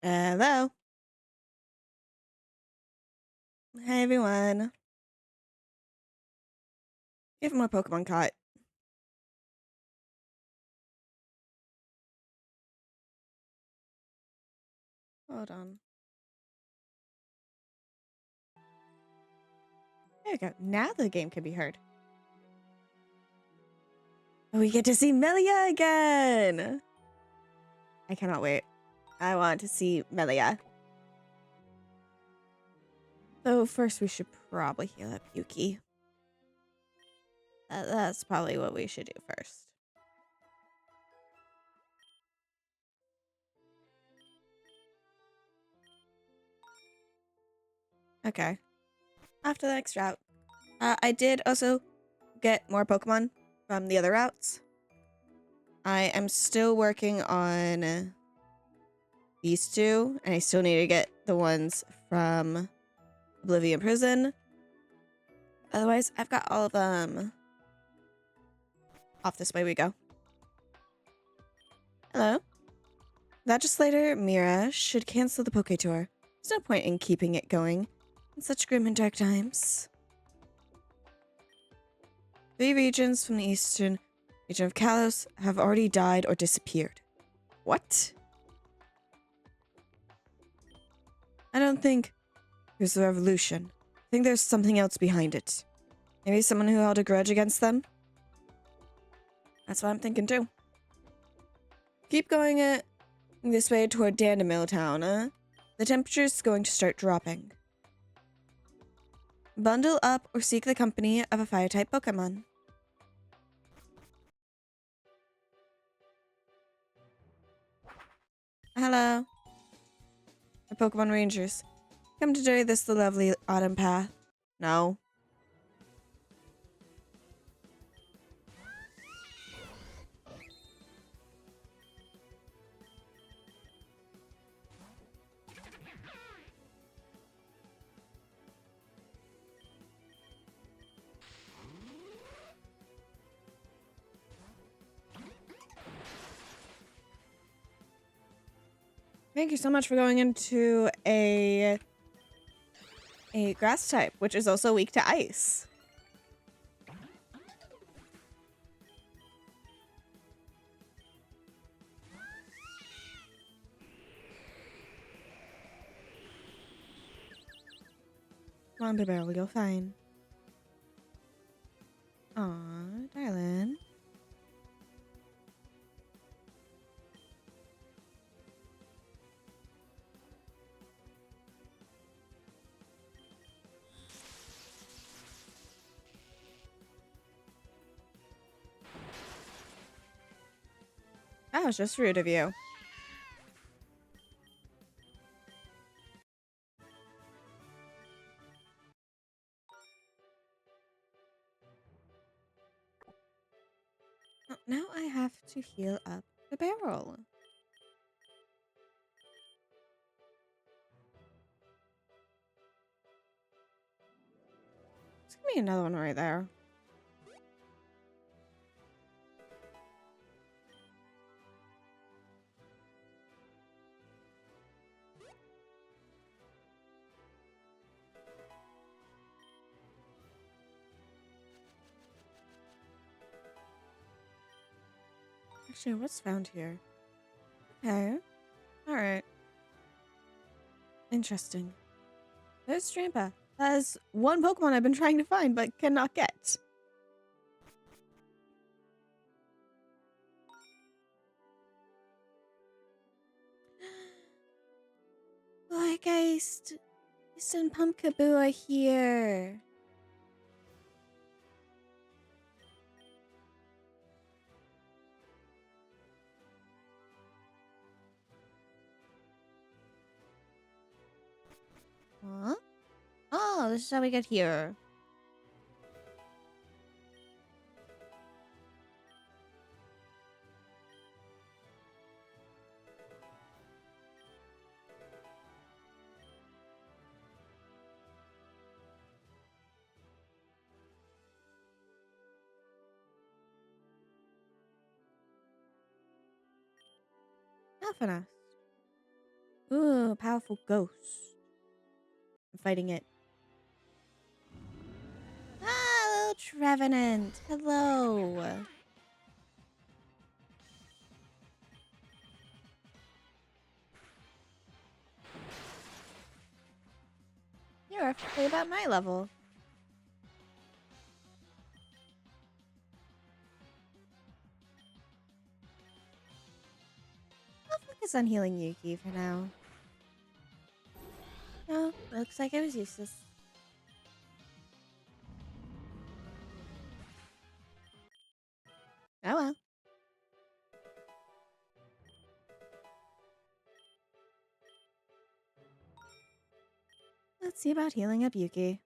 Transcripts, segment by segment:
Hello. Hey everyone. Give more Pokemon caught. Hold on. There we go. Now the game can be heard. We get to see MELIA again. I cannot wait. I want to see MELIA. So first we should probably heal up Yuki. That's probably what we should do first. Okay. After the next route. I did also get more Pokemon from the other routes. I am still working on these two, and I still need to get the ones from Oblivion Prison. Otherwise, I've got all of them. Off this way we go. Hello. Legislator Mira should cancel the Poke Tour. There's no point in keeping it going in such grim and dark times. 3 regions from the eastern region of Kalos have already died or disappeared. What? I don't think there's a revolution. I think there's something else behind it. Maybe someone who held a grudge against them? That's what I'm thinking too. Keep going this way toward Dandemil Town. The temperature's going to start dropping. Bundle up or seek the company of a fire-type Pokemon. Hello. The Pokemon Rangers. Come to journey this the lovely autumn path. No. Thank you so much for going into a grass type, which is also weak to ice. Come on, Barrel, you'll fine. Aw, darling. That was just rude of you. Oh, now I have to heal up the barrel. There's gonna be another one right there. Actually, what's found here? Okay. Alright. Interesting. There's Trampa. That is one Pokemon I've been trying to find but cannot get. Geist and Pumpkaboo are here. Huh? Oh, this is how we get here. Alphanast. Ooh, powerful ghost. I'm fighting it. Ah, little Trevenant. Hello. You're roughly about my level. I'll focus on healing Yuki for now. Oh, looks like I was useless. Oh well. Let's see about healing up Yuki.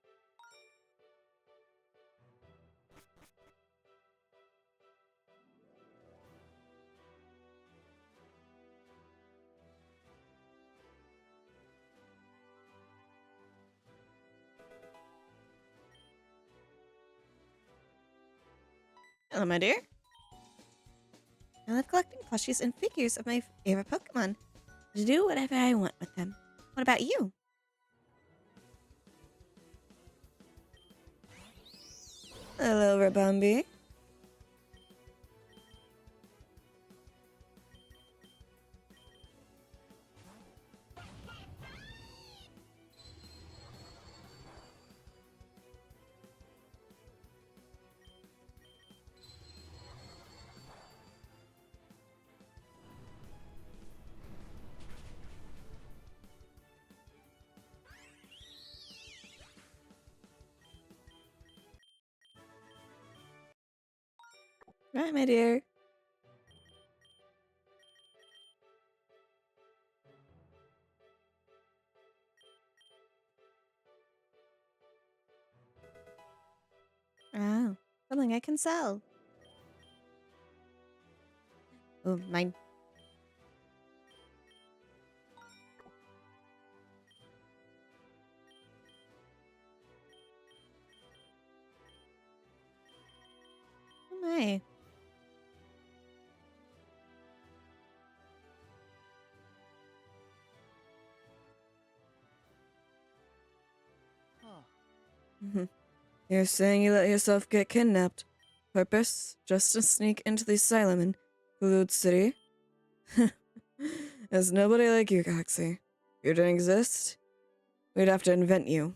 Hello, my dear. I love collecting plushies and figures of my favorite Pokemon to do whatever I want with them. What about you? Hello, Rabambi. Right, my dear. Oh, something I can sell. Oh, mine. Oh my. Mhm. You're saying you let yourself get kidnapped. Purpose? Just to sneak into the asylum in Hulud City? There's nobody like you, Galaxy. If you didn't exist, we'd have to invent you.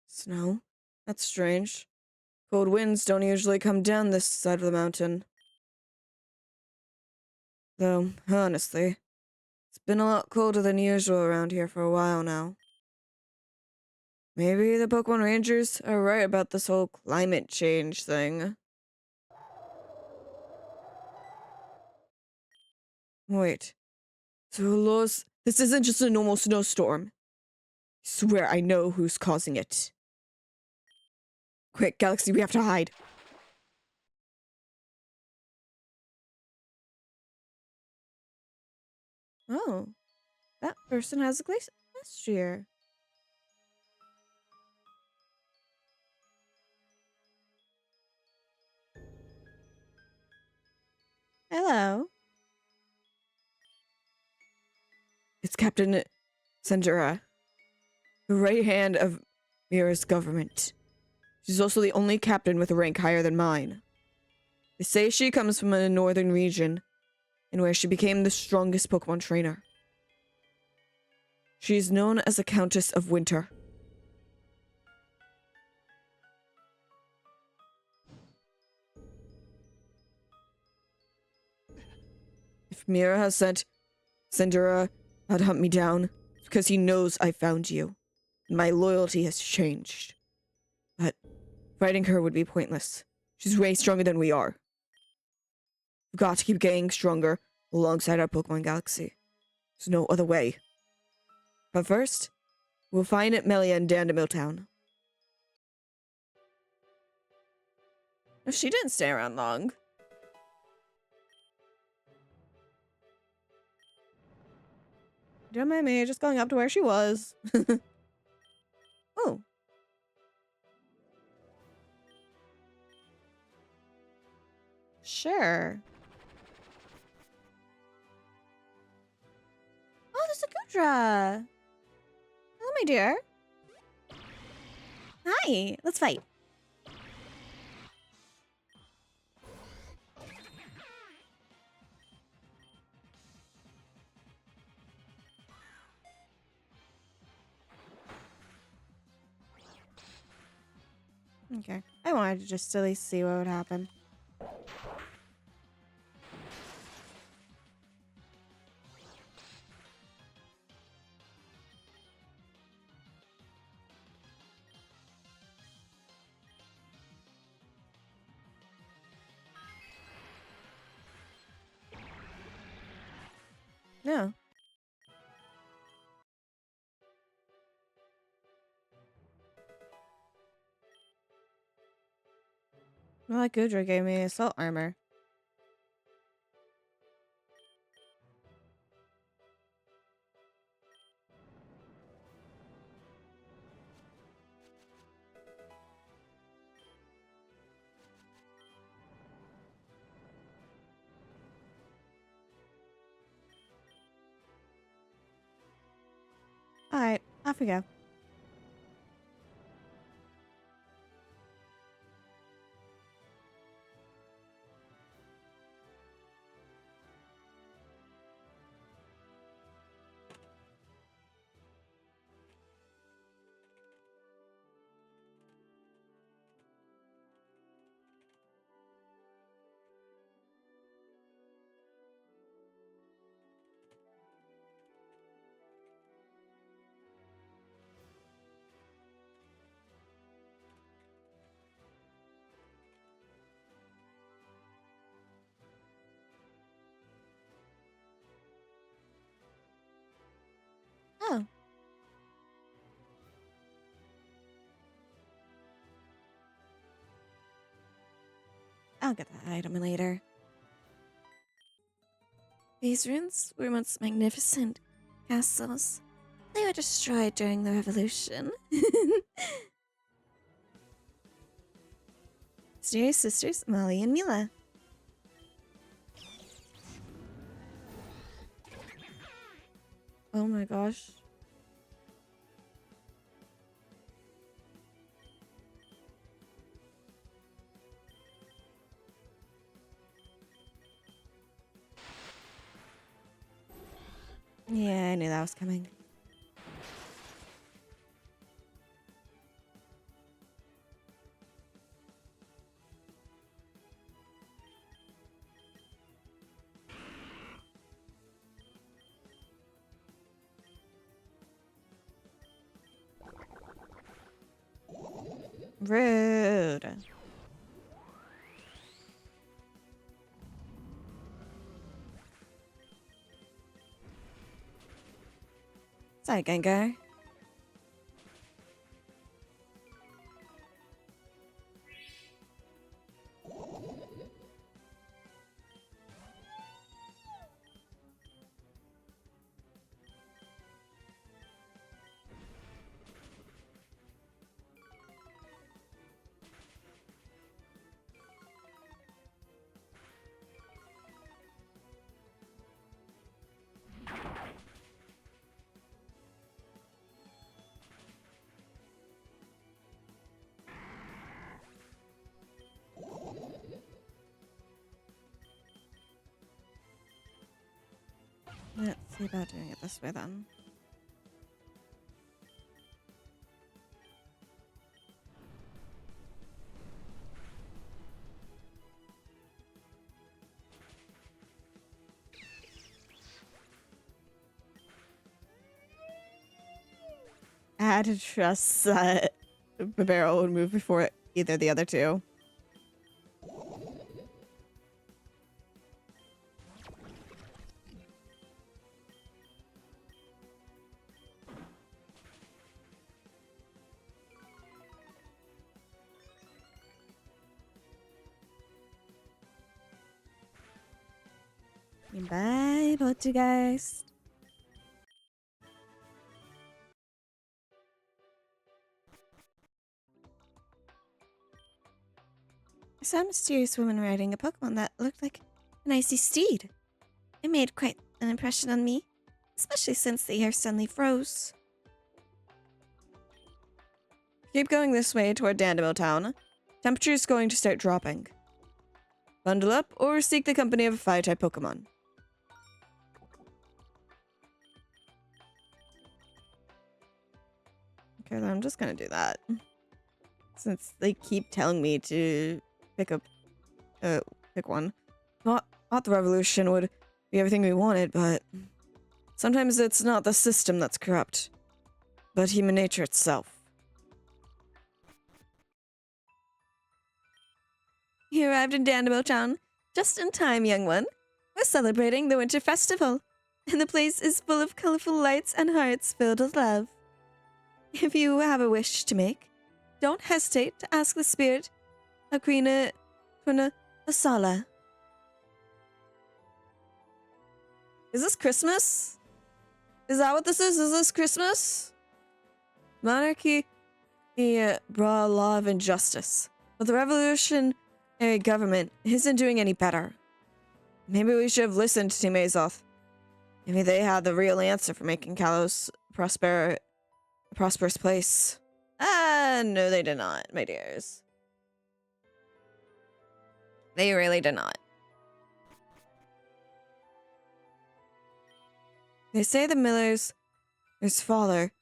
Snow? That's strange. Cold winds don't usually come down this side of the mountain. Though, honestly, it's been a lot colder than usual around here for a while now. Maybe the Pokemon Rangers are right about this whole climate change thing. Wait. So Los, this isn't just a normal snowstorm. I swear I know who's causing it. Quick, Galaxy, we have to hide. Oh, that person has a glacier. Hello. It's Captain Sandura, the right hand of Mira's government. She's also the only captain with a rank higher than mine. They say she comes from a northern region, and where she became the strongest Pokemon trainer. She is known as the Countess of Winter. If Mira has sent Sandura out to hunt me down, it's because he knows I found you. And my loyalty has changed. But fighting her would be pointless. She's way stronger than we are. We've got to keep getting stronger alongside our Pokemon Galaxy. There's no other way. But first, we'll find MELIA in Dandemil Town. No, she didn't stay around long. Don't mind me, just going up to where she was. Oh. Sure. Cassandra! Hello, my dear. Hi, let's fight. Okay. I wanted to just at least see what would happen. No. Well, like Gudra gave me assault armor. Alright, off we go. Oh. I'll get that item later. These ruins were once magnificent castles. They were destroyed during the revolution. Mysterious sisters, Molly and Mila. Oh my gosh. Yeah, I knew that was coming. Rude. Sorry, Gengar. Let's see about doing it this way then. I had to trust that the barrel would move before either the other two. Bye, Poltergeist. I saw a mysterious woman riding a Pokemon that looked like an icy steed. It made quite an impression on me. especially since the air suddenly froze. Keep going this way toward Dandeville Town. Temperature is going to start dropping. Bundle up or seek the company of a fire-type Pokemon. Okay, then I'm just gonna do that. Since they keep telling me to pick one. Not the revolution would be everything we wanted, but sometimes it's not the system that's corrupt, but human nature itself. You arrived in Dandeville Town just in time, young one. We're celebrating the Winter Festival, and the place is full of colorful lights and hearts filled with love. If you have a wish to make, don't hesitate to ask the spirit, Akrina Asala. Is this Christmas? Is that what this is? Is this Christmas? Monarchy brought a law of injustice, but the revolutionary government isn't doing any better. Maybe we should have listened to Team Azoth. Maybe they had the real answer for making Kalos a prosperous place. No, they did not, my dears. They really did not. They say the miller's father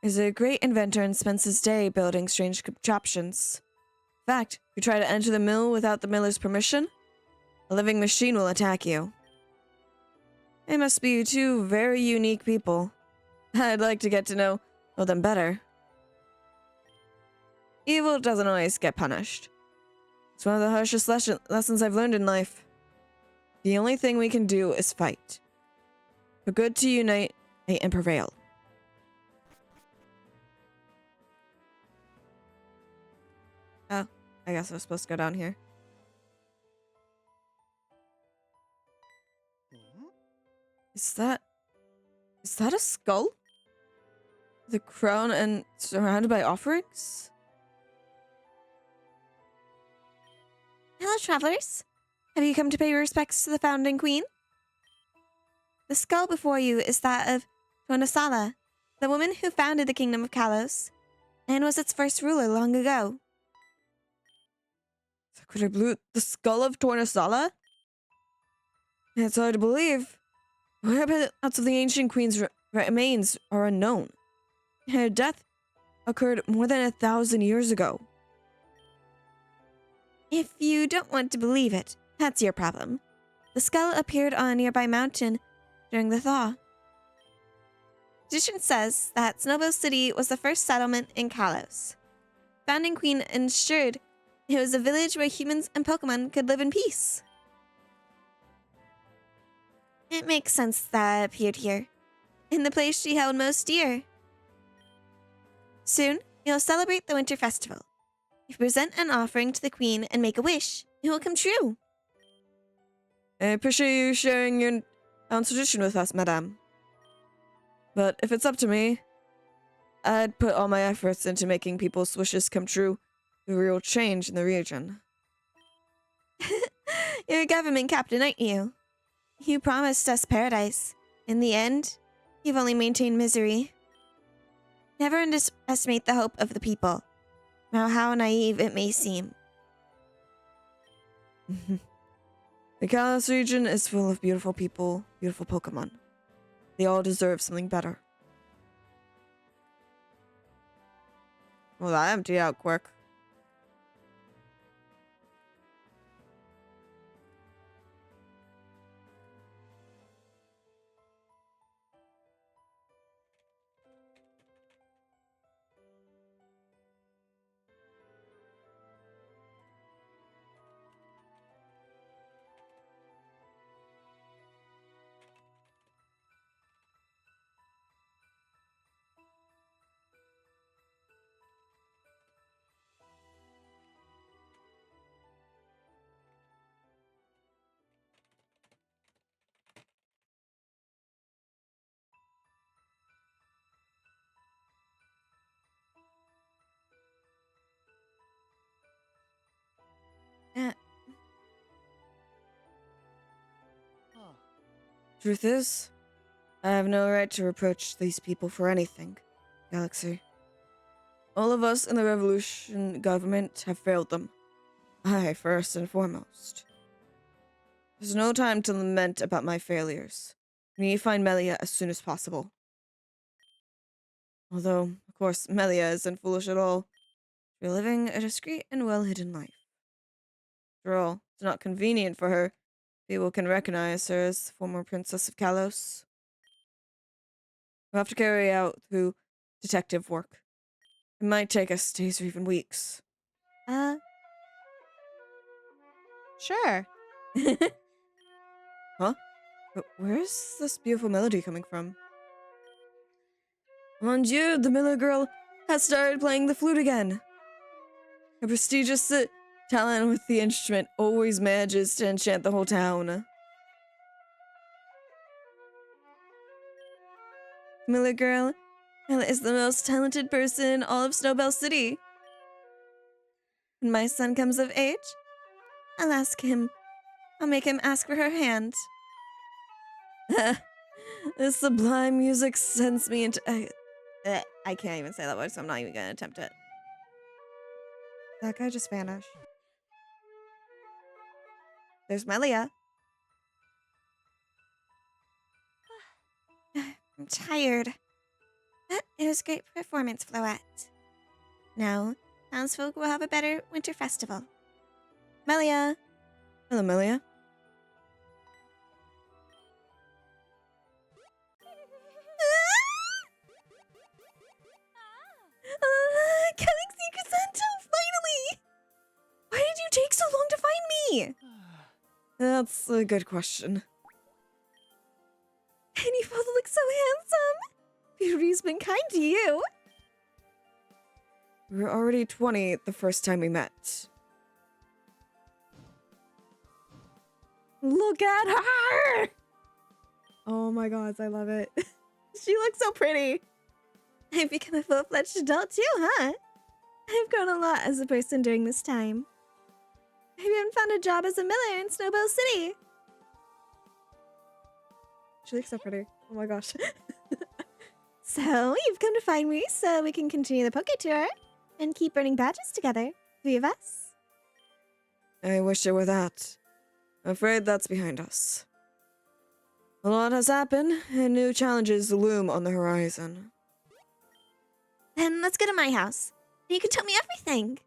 is a great inventor and spends his day building strange contraptions. In fact, if you try to enter the mill without the miller's permission, a living machine will attack you. They must be two very unique people. I'd like to get to know them better. Evil doesn't always get punished. It's one of the harshest lessons I've learned in life. The only thing we can do is fight. For good to unite and prevail. Oh, I guess I was supposed to go down here. Is that a skull? The crown and surrounded by offerings? Hello, travelers. Have you come to pay your respects to the founding queen? The skull before you is that of Tornasala, the woman who founded the kingdom of Kalos, and was its first ruler long ago. Could I blue the skull of Tornasala? It's hard to believe. Whereabouts of the ancient queen's remains are unknown. Her death occurred more than 1,000 years ago. If you don't want to believe it, that's your problem. The skull appeared on a nearby mountain during the thaw. Tradition says that Snowball City was the first settlement in Kalos. Founding Queen ensured it was a village where humans and Pokemon could live in peace. It makes sense that it appeared here, in the place she held most dear. Soon, you'll celebrate the Winter Festival. If you present an offering to the Queen and make a wish, it will come true. I appreciate you sharing your own tradition with us, madame. But if it's up to me, I'd put all my efforts into making people's wishes come true through real change in the region. You're a government captain, aren't you? You promised us paradise. In the end, you've only maintained misery. Never underestimate the hope of the people, no matter how naive it may seem. The Kalos region is full of beautiful people, beautiful Pokemon. They all deserve something better. Well, that emptied out quick. Truth is, I have no right to reproach these people for anything, Galaxy. All of us in the Revolution government have failed them. I, first and foremost. There's no time to lament about my failures. We need to find Melia as soon as possible. Although, of course, Melia isn't foolish at all. We're living a discreet and well-hidden life. After all, it's not convenient for her. People can recognize her as the former Princess of Kalos. We'll have to carry out through detective work. It might take us days or even weeks. Sure. Huh? But where's this beautiful melody coming from? Mon Dieu, the Miller girl has started playing the flute again. Her prestigious talent with the instrument always manages to enchant the whole town. Miller girl is the most talented person in all of Snowbell City. When my son comes of age, I'll make him ask for her hand. This sublime music sends me into... I can't even say that word, so I'm not even gonna attempt it. That guy just vanished. There's Melia. I'm tired. It was a great performance, Floette. Now, townsfolk will have a better winter festival. Melia! Hello, Melia. Galaxy Crescento, finally! Why did you take so long to find me? That's a good question. And you both look so handsome. Beauty's been kind to you. We were already 20 the first time we met. Look at her! Oh my god, I love it. She looks so pretty. I've become a full-fledged adult too, huh? I've grown a lot as a person during this time. I even found a job as a miller in Snowbell City. She looks so pretty. Oh my gosh. So, you've come to find me so we can continue the Poke Tour and keep earning badges together, three of us. I wish it were that. I'm afraid that's behind us. A lot has happened, and new challenges loom on the horizon. Then let's go to my house. You can tell me everything.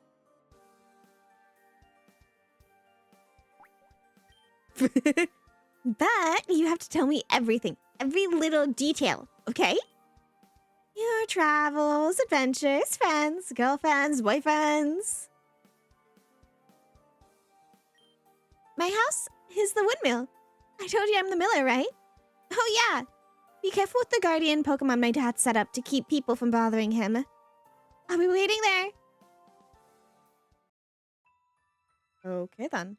But you have to tell me everything. Every little detail, okay? Your travels, adventures, friends, girlfriends, boyfriends. My house is the windmill. I told you I'm the miller, right? Oh yeah. Be careful with the guardian Pokemon my dad set up to keep people from bothering him. I'll be waiting there. Okay then.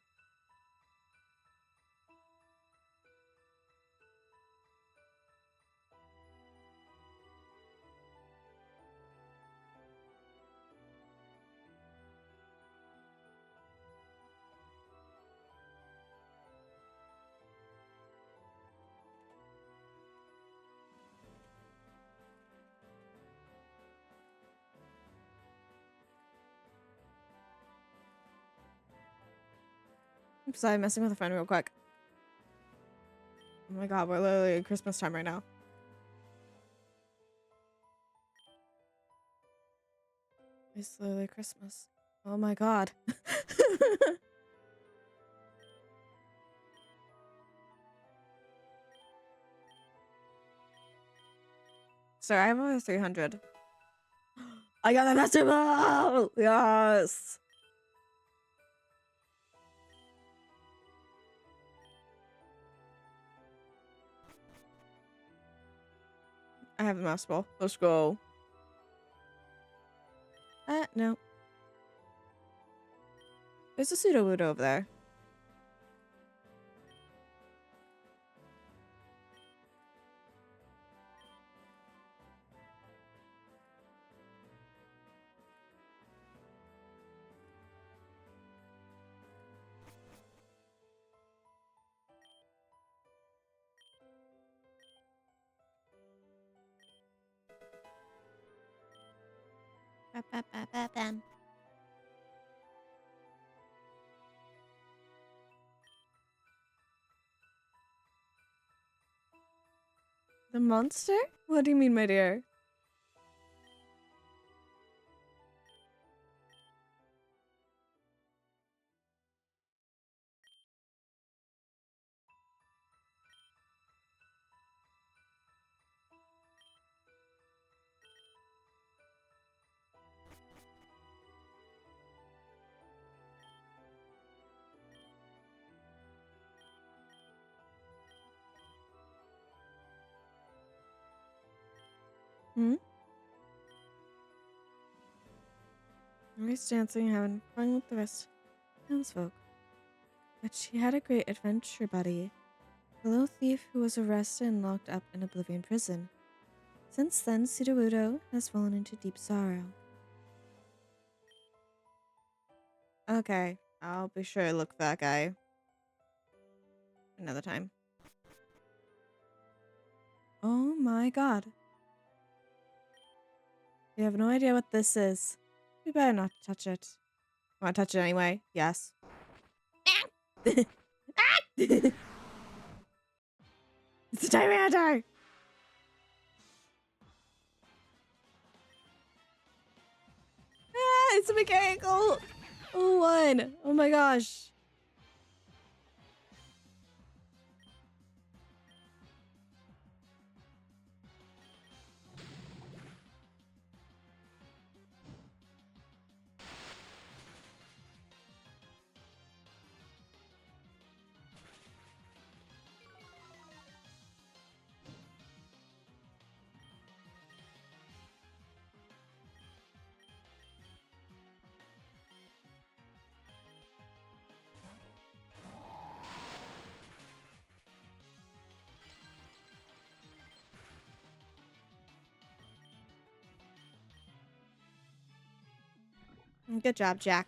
Sorry, I'm messing with a friend real quick. Oh my god, we're literally at Christmas time right now. It's literally Christmas. Oh my god. Sorry, I have over 300. I got the festival! Yes! I have the master ball. Let's go. No. There's a pseudo-wood over there. Ba-ba-ba-ba-bam. The monster? What do you mean, my dear? Hmm? Nice dancing, having fun with the rest of townsfolk. But she had a great adventure buddy, a little thief who was arrested and locked up in Oblivion Prison. Since then, Sudowoodo has fallen into deep sorrow. Okay, I'll be sure to look for that guy another time. Oh my god. We have no idea what this is. We better not touch it. Want to touch it anyway? Yes. It's a Tyranitar! Ah, it's a mechanical one. Oh my gosh. Good job, Jack.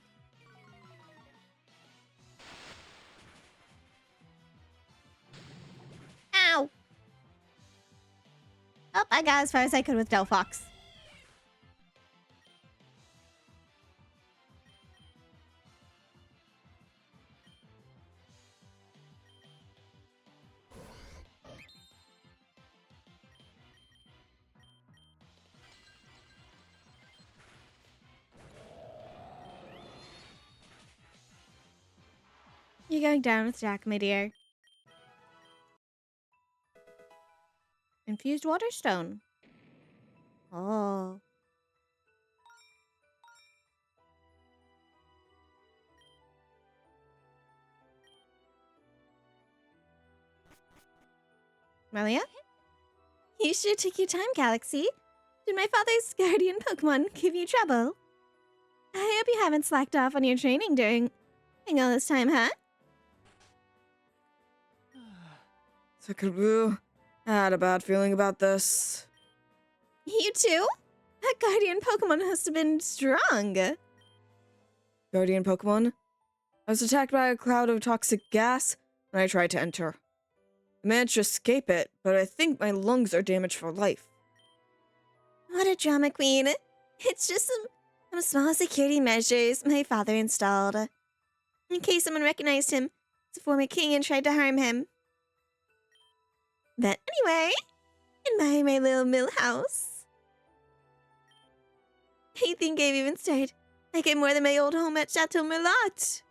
Ow! Oh, I got as far as I could with Delphox. You're going down with Jack, my dear. Infused Waterstone. Oh. Melia? You sure took your time, Galaxy. Did my father's guardian Pokemon give you trouble? I hope you haven't slacked off on your training during all this time, huh? Sakaboo, I had a bad feeling about this. You too? That guardian Pokemon must have been strong. Guardian Pokemon? I was attacked by a cloud of toxic gas when I tried to enter. I managed to escape it, but I think my lungs are damaged for life. What a drama queen. It's just some small security measures my father installed, in case someone recognized him as a former king and tried to harm him. But anyway, admire my little mill house. I think I've even started like it more than my old home at Chateau Merlot.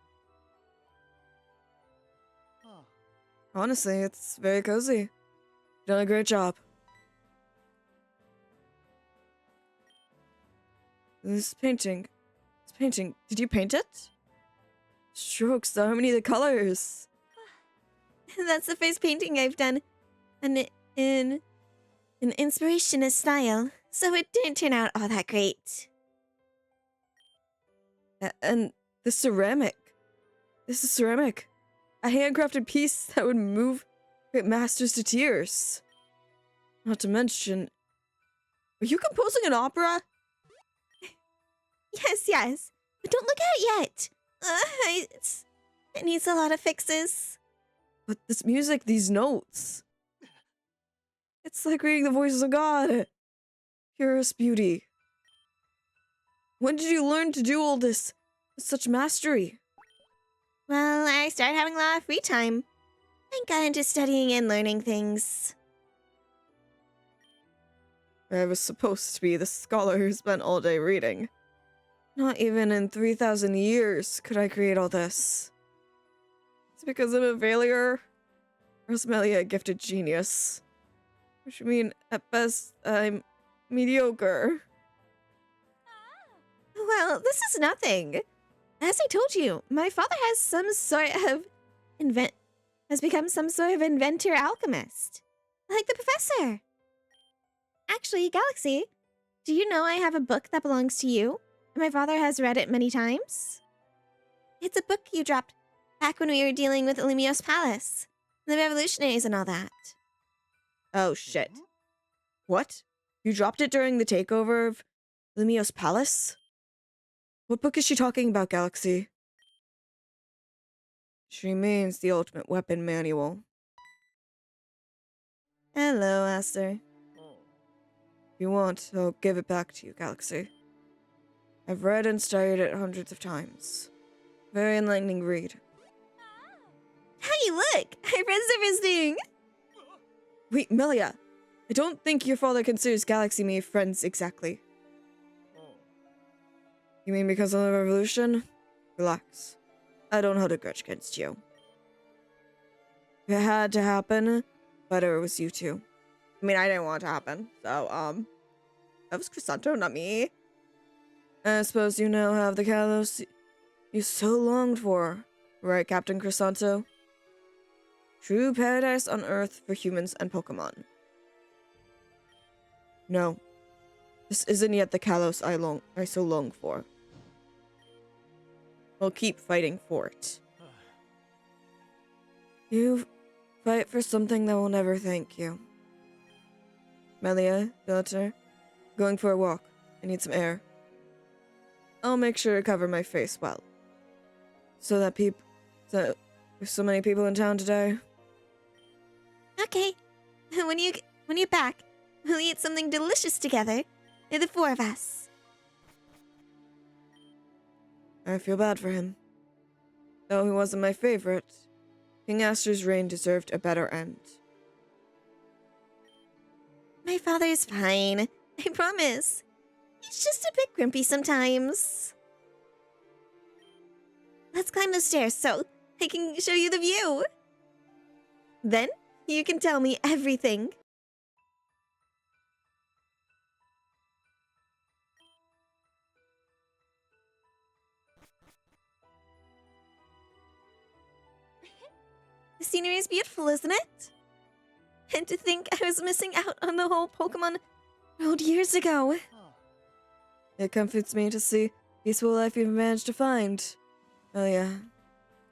Honestly, it's very cozy. You've done a great job. This painting, did you paint it? Strokes, so many of the colors. That's the first painting I've done in an inspirationist style, so it didn't turn out all that great. And the ceramic. This is ceramic. A handcrafted piece that would move great masters to tears. Not to mention... Are you composing an opera? Yes. But don't look at it yet. It needs a lot of fixes. But this music, these notes... It's like reading the voices of God. Purest beauty. When did you learn to do all this with such mastery? Well, I started having a lot of free time. I got into studying and learning things. I was supposed to be the scholar who spent all day reading. Not even in 3,000 years could I create all this. It's because I'm a failure? Or is MELIA a gifted genius? Which mean, at best, I'm mediocre. Well, this is nothing. As I told you, my father has become some sort of inventor alchemist. Like the professor. Actually, Galaxy, do you know I have a book that belongs to you? My father has read it many times. It's a book you dropped back when we were dealing with Lumios Palace, the revolutionaries and all that. Oh, shit. What? You dropped it during the takeover of Lumios Palace? What book is she talking about, Galaxy? She means the Ultimate Weapon Manual. Hello, Aster. If you want, I'll give it back to you, Galaxy. I've read and studied it hundreds of times. Very enlightening read. Hey, look! I read everything! Wait, Melia! I don't think your father considers Galaxy and me friends exactly. You mean because of the revolution? Relax. I don't hold a grudge against you. If it had to happen, better it was you two. I mean, I didn't want it to happen, so, that was Chrysanto, not me. I suppose you now have the Kalos you so longed for, right, Captain Chrysanto? True paradise on Earth for humans and Pokemon. No, this isn't yet the Kalos I so long for. I'll keep fighting for it. You fight for something that will never thank you. Melia, daughter, going for a walk. I need some air. I'll make sure to cover my face well. There's so many people in town today. Okay. When you're back, we'll eat something delicious together. The four of us. I feel bad for him. Though he wasn't my favorite, King Aster's reign deserved a better end. My father's fine. I promise. He's just a bit grumpy sometimes. Let's climb the stairs so I can show you the view. Then you can tell me everything. The scenery is beautiful, isn't it? And to think I was missing out on the whole Pokemon world years ago. It comforts me to see peaceful life you've managed to find. Oh yeah,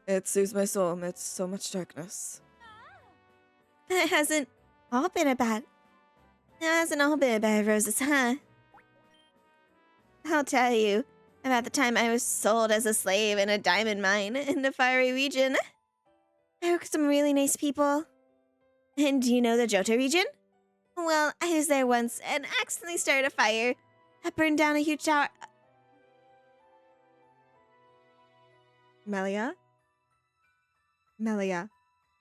it soothes my soul amidst so much darkness. That hasn't all been about roses, huh? I'll tell you about the time I was sold as a slave in a diamond mine in the fiery region. I worked with some really nice people. And do you know the Johto region? Well, I was there once and accidentally started a fire that burned down a huge tower. Melia? Melia,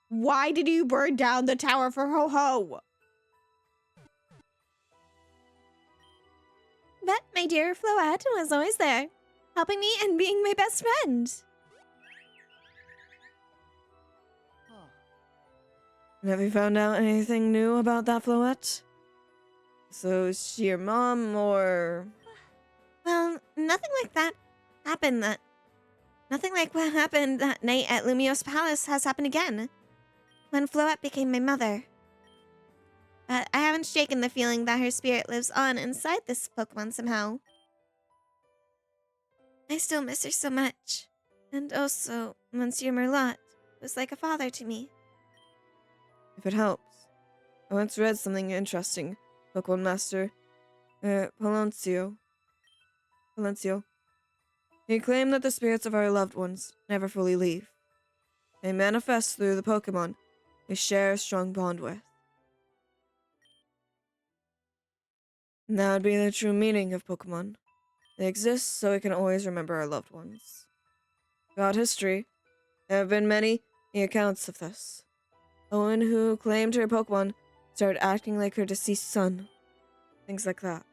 why did you burn down the tower for Ho-Ho? But my dear Floette was always there, helping me and being my best friend. Have you found out anything new about that Floette? So is she your mom, or...? Well, nothing like that happened that... Nothing like what happened that night at Lumios Palace has happened again. When Floette became my mother. But I haven't shaken the feeling that her spirit lives on inside this Pokemon somehow. I still miss her so much. And also, Monsieur Merlot was like a father to me. If it helps. I once read something interesting, Pokemon Master Palencio. He claimed that the spirits of our loved ones never fully leave. They manifest through the Pokemon they share a strong bond with. And that would be the true meaning of Pokemon. They exist so we can always remember our loved ones. Throughout history, there have been many accounts of this. A woman who claimed her Pokemon started acting like her deceased son. Things like that.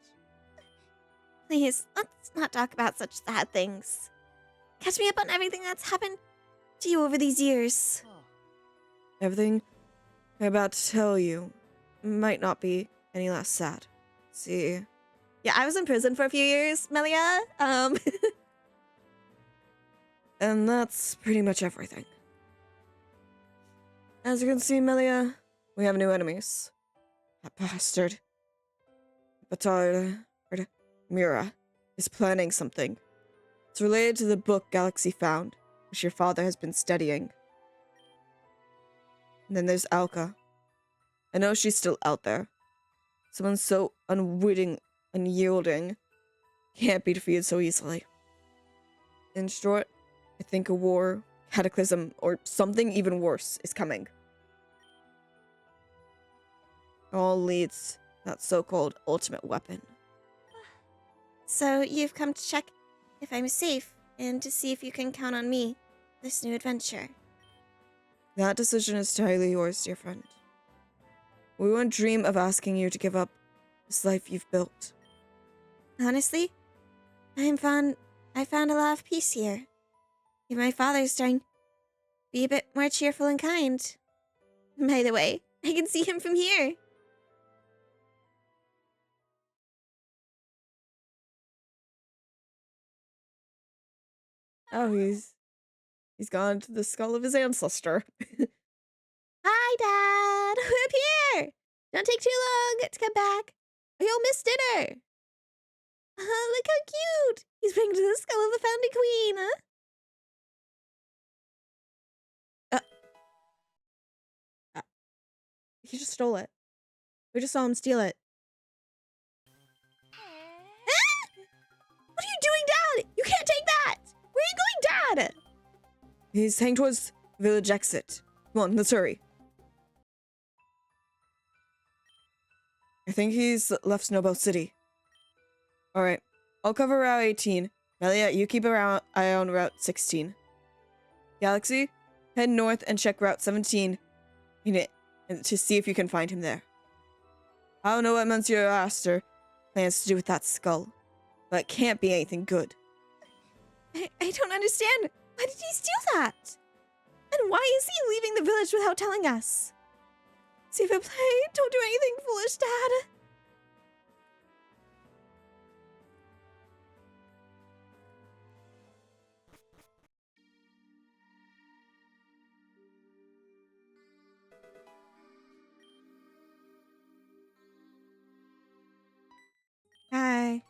Please, let's not talk about such sad things. Catch me up on everything that's happened to you over these years. Everything I'm about to tell you might not be any less sad. See, Yeah, I was in prison for a few years, Melia. and that's pretty much everything. As you can see, Melia, we have new enemies. That bastard. Batard, Mira, is planning something. It's related to the book Galaxy found, which your father has been studying. And then there's Alka. I know she's still out there. Someone so unwitting, unyielding, can't be defeated so easily. In short, I think a war, cataclysm, or something even worse is coming. All leads to that so-called ultimate weapon. So you've come to check if I'm safe and to see if you can count on me this new adventure. That decision is entirely yours, dear friend. We wouldn't dream of asking you to give up this life you've built. Honestly, I found a lot of peace here. Even my father's starting to be a bit more cheerful and kind. By the way, I can see him from here. Oh, he's gone to the skull of his ancestor. Hi, Dad. I'm up here. Don't take too long to come back, or you'll miss dinner. Look how cute. He's bringing to the skull of the founding queen, huh? He just stole it. We just saw him steal it. What are you doing, Dad? You can't take that. Where are you going, Dad? He's heading towards village exit. Come on, let's hurry. I think he's left Snowbell City. Alright, I'll cover Route 18. Melia, you keep an eye on Route 16. Galaxy, head north and check Route 17 in it to see if you can find him there. I don't know what Monsieur Aster plans to do with that skull, but it can't be anything good. I don't understand. Why did he steal that? And why is he leaving the village without telling us? S'il vous plaît, don't do anything foolish, Dad. Hi.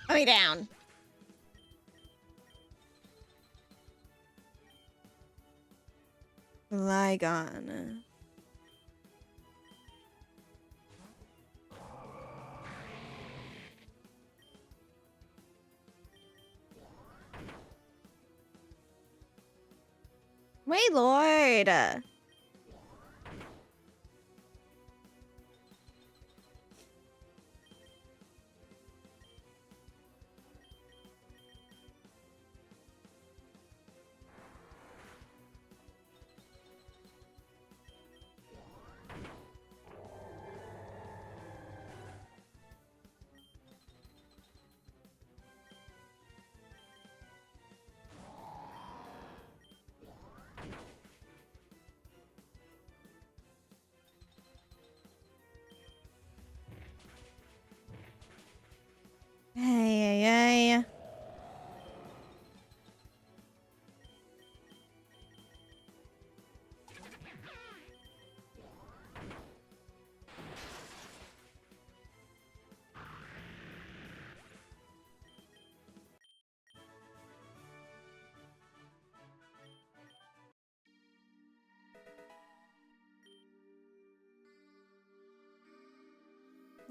Put me down. Flygon. Wait, Lord.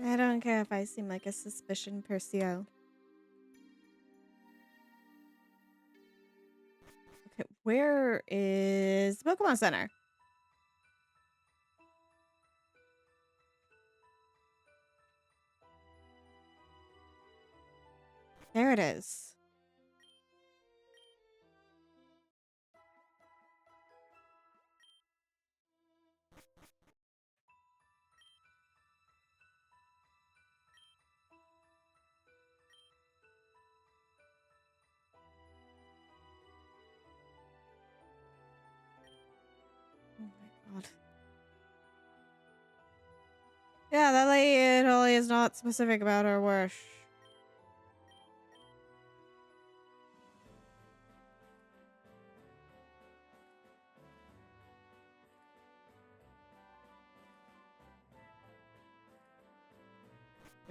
I don't care if I seem like a suspicion, Percio. Okay, where is the Pokemon Center? There it is. Oh my god. Yeah, that lady totally is not specific about her wish.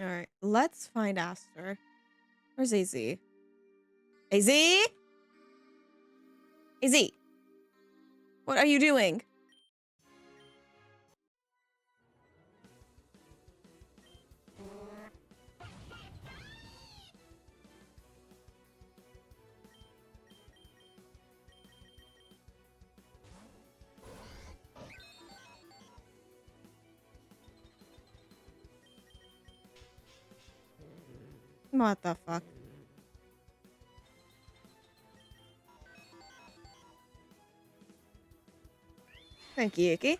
Alright, let's find Aster. Where's AZ? AZ? AZ! What are you doing? What the fuck? Thank you, Yuki.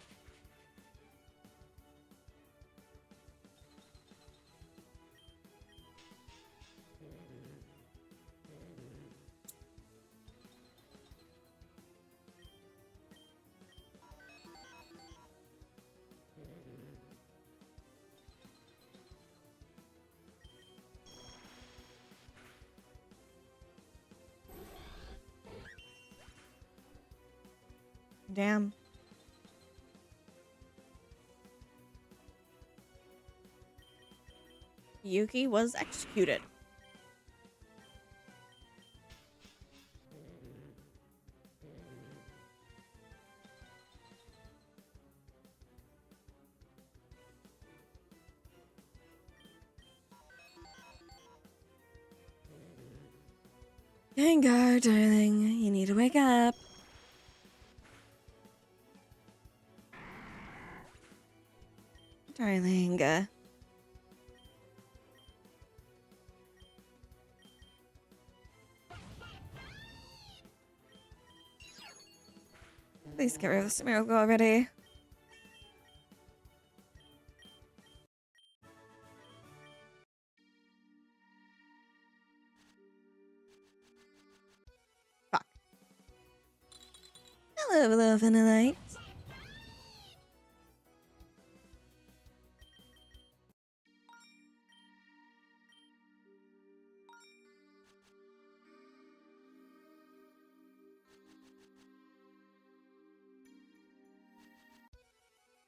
Damn. Yuki was executed. Gengar, darling, you need to wake up. Darling. Please get rid of this miracle already. Fuck. Hello, little Vanillite.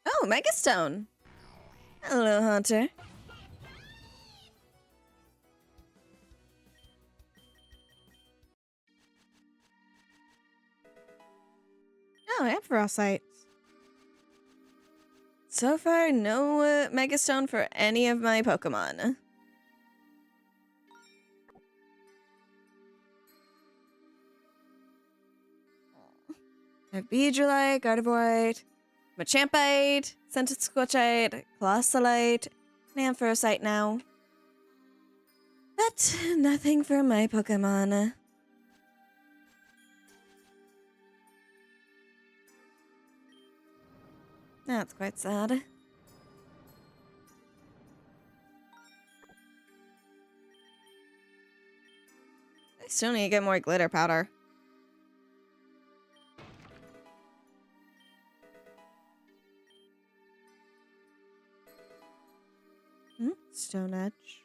Oh, Megastone. Hello, Hunter. Oh, Ampharocyte. So far, no Megastone for any of my Pokemon. I have Beedrillite, Gardevoid, Machampite, Scented Squatchite, Colossalite, and Ampharocyte now. But nothing for my Pokemon. That's quite sad. I still need to get more glitter powder. Stone Edge.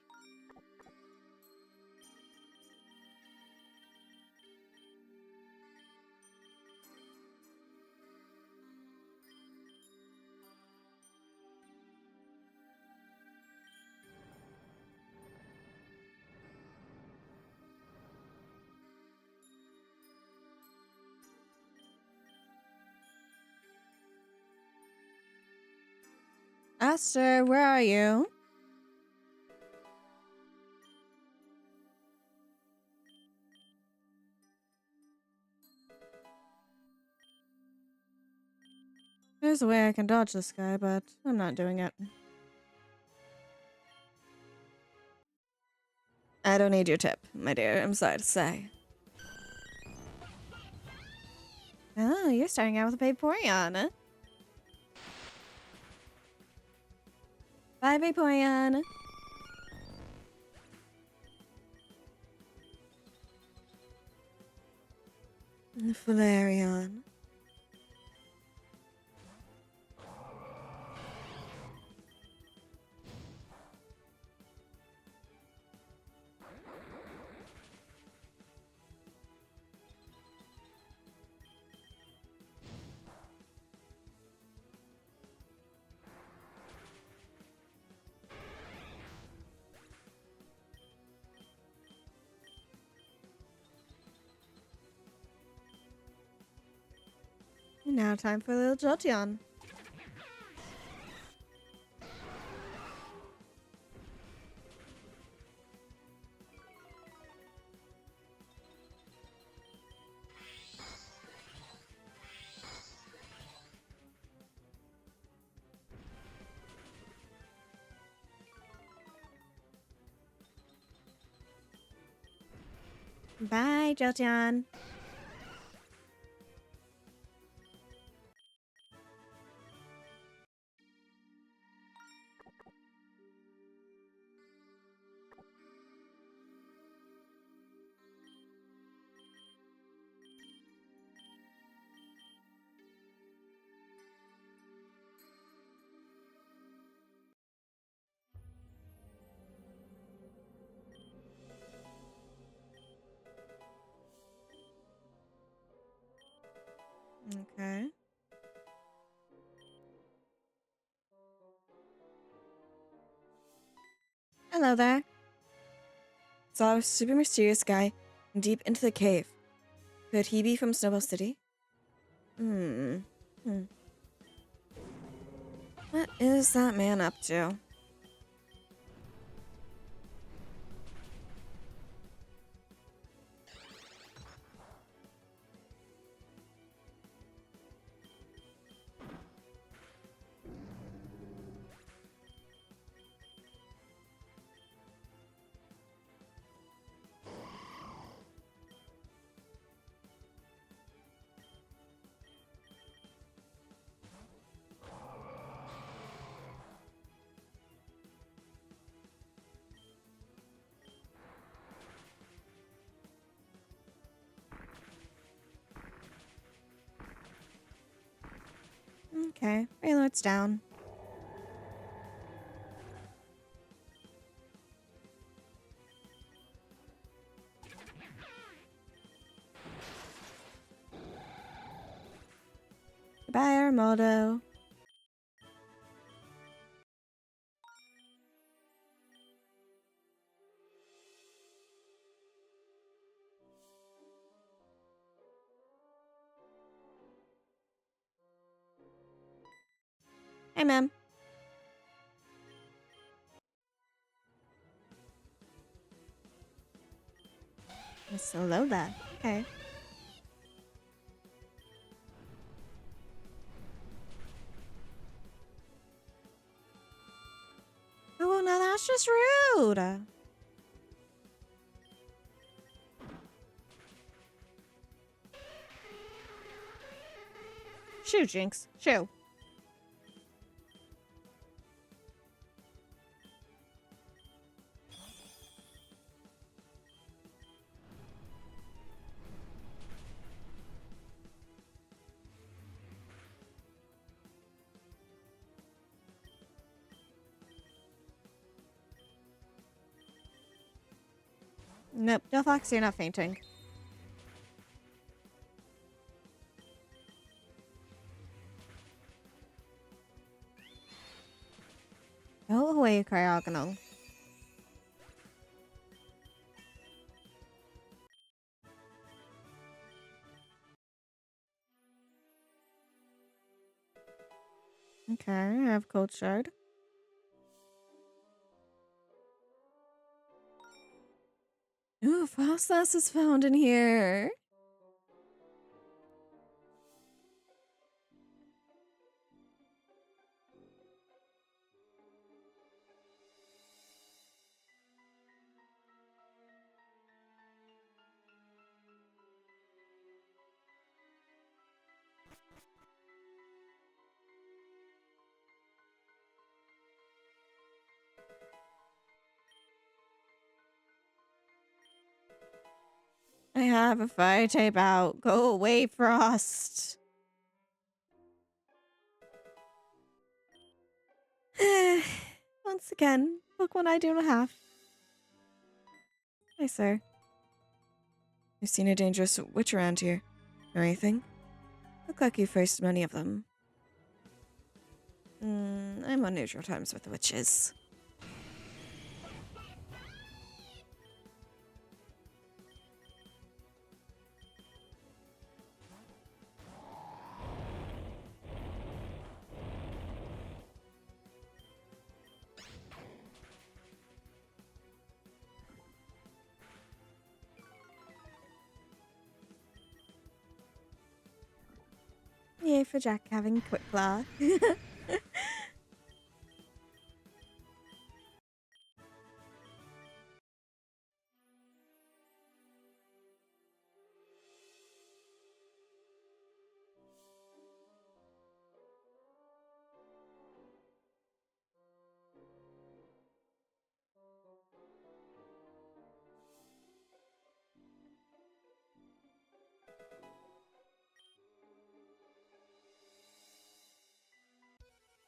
Aster, where are you? There's a way I can dodge this guy, but I'm not doing it. I don't need your tip, my dear. I'm sorry to say. Oh, you're starting out with a Vaporeon, huh? Bye, Vaporeon. Flareon. Now time for a little Jolteon. Bye, Jolteon. Okay. Hello there. Saw a super mysterious guy deep into the cave. Could he be from Snowball City? What is that man up to? Okay, Raylord's down. Goodbye, Armaldo. Hey, ma'am. Miss Lola. Okay. Oh, now that's just rude. Shoo, Jinx. Shoo. Nope, no Fox, you're not fainting. Go away, Cryogonal. Okay, I have Cold Shard. Ooh, Frostlass is found in here. I have a fire type out. Go away, Frost. Once again, look what I do and a half. Hi, sir. You've seen a dangerous witch around here, or anything? Look like you've faced many of them. I'm on neutral terms with the witches. Yay for Jack having quick claw.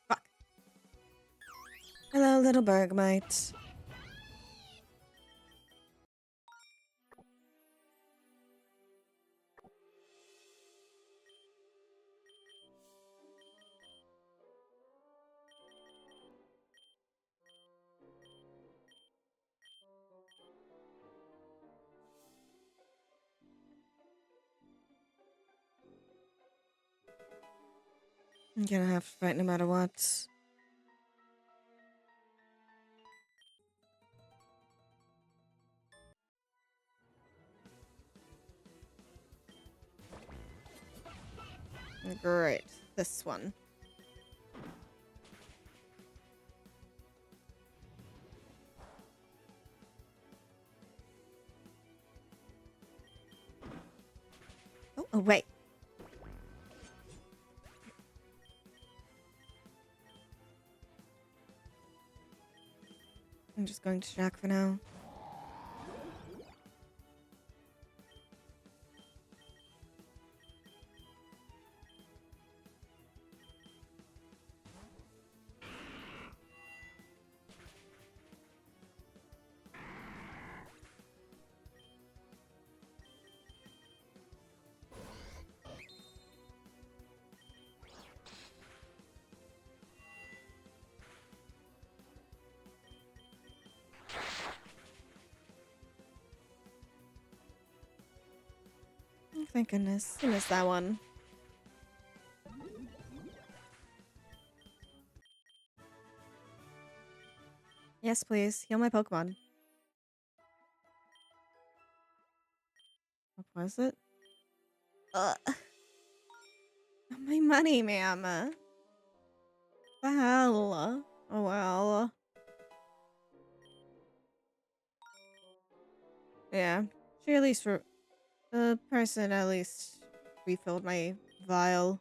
Fuck. Hello, little Bergmite. I'm gonna have to fight no matter what. Great. This one. Oh, wait. I'm just going to Jack for now. Oh, thank goodness. I missed that one. Yes, please. Heal my Pokemon. What was it? My money, ma'am. The hell? Oh, well. Yeah. She at least the person at least refilled my vial.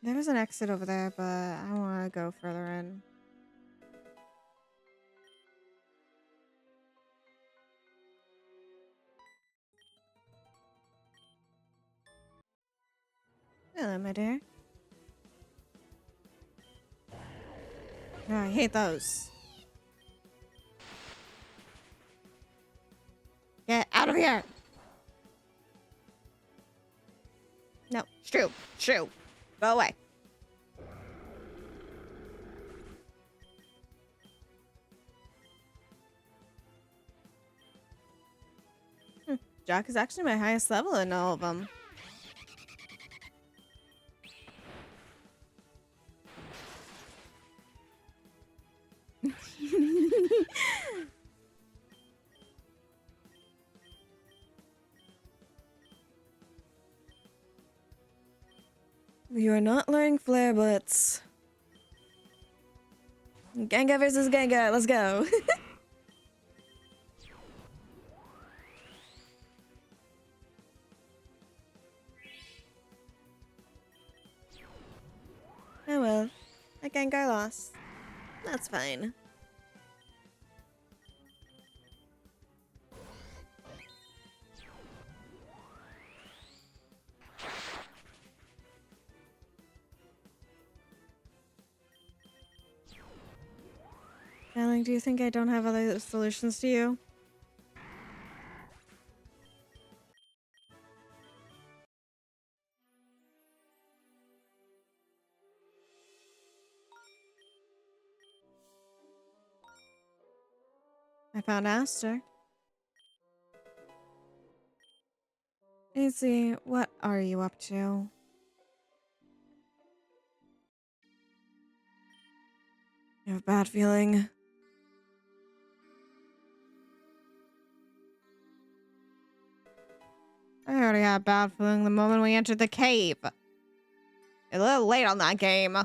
There's an exit over there, but I want to go further in. Hello, my dear. No, I hate those. Get out of here! No, shoo, shoo. Go away. Jack is actually my highest level in all of them. You are not learning Flare Blitz. Gengar versus Gengar, let's go. Oh well, that Gengar lost. That's fine. Darling, do you think I don't have other solutions to you? I found Aster. Izzy, what are you up to? You have a bad feeling? I already had a bad feeling the moment we entered the cave. A little late on that game.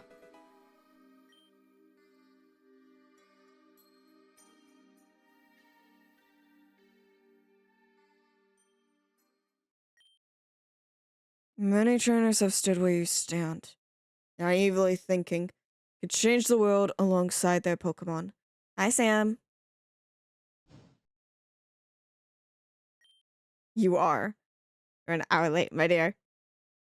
Many trainers have stood where you stand, naively thinking could change the world alongside their Pokemon. Hi, Sam. You are. You're an hour late, my dear.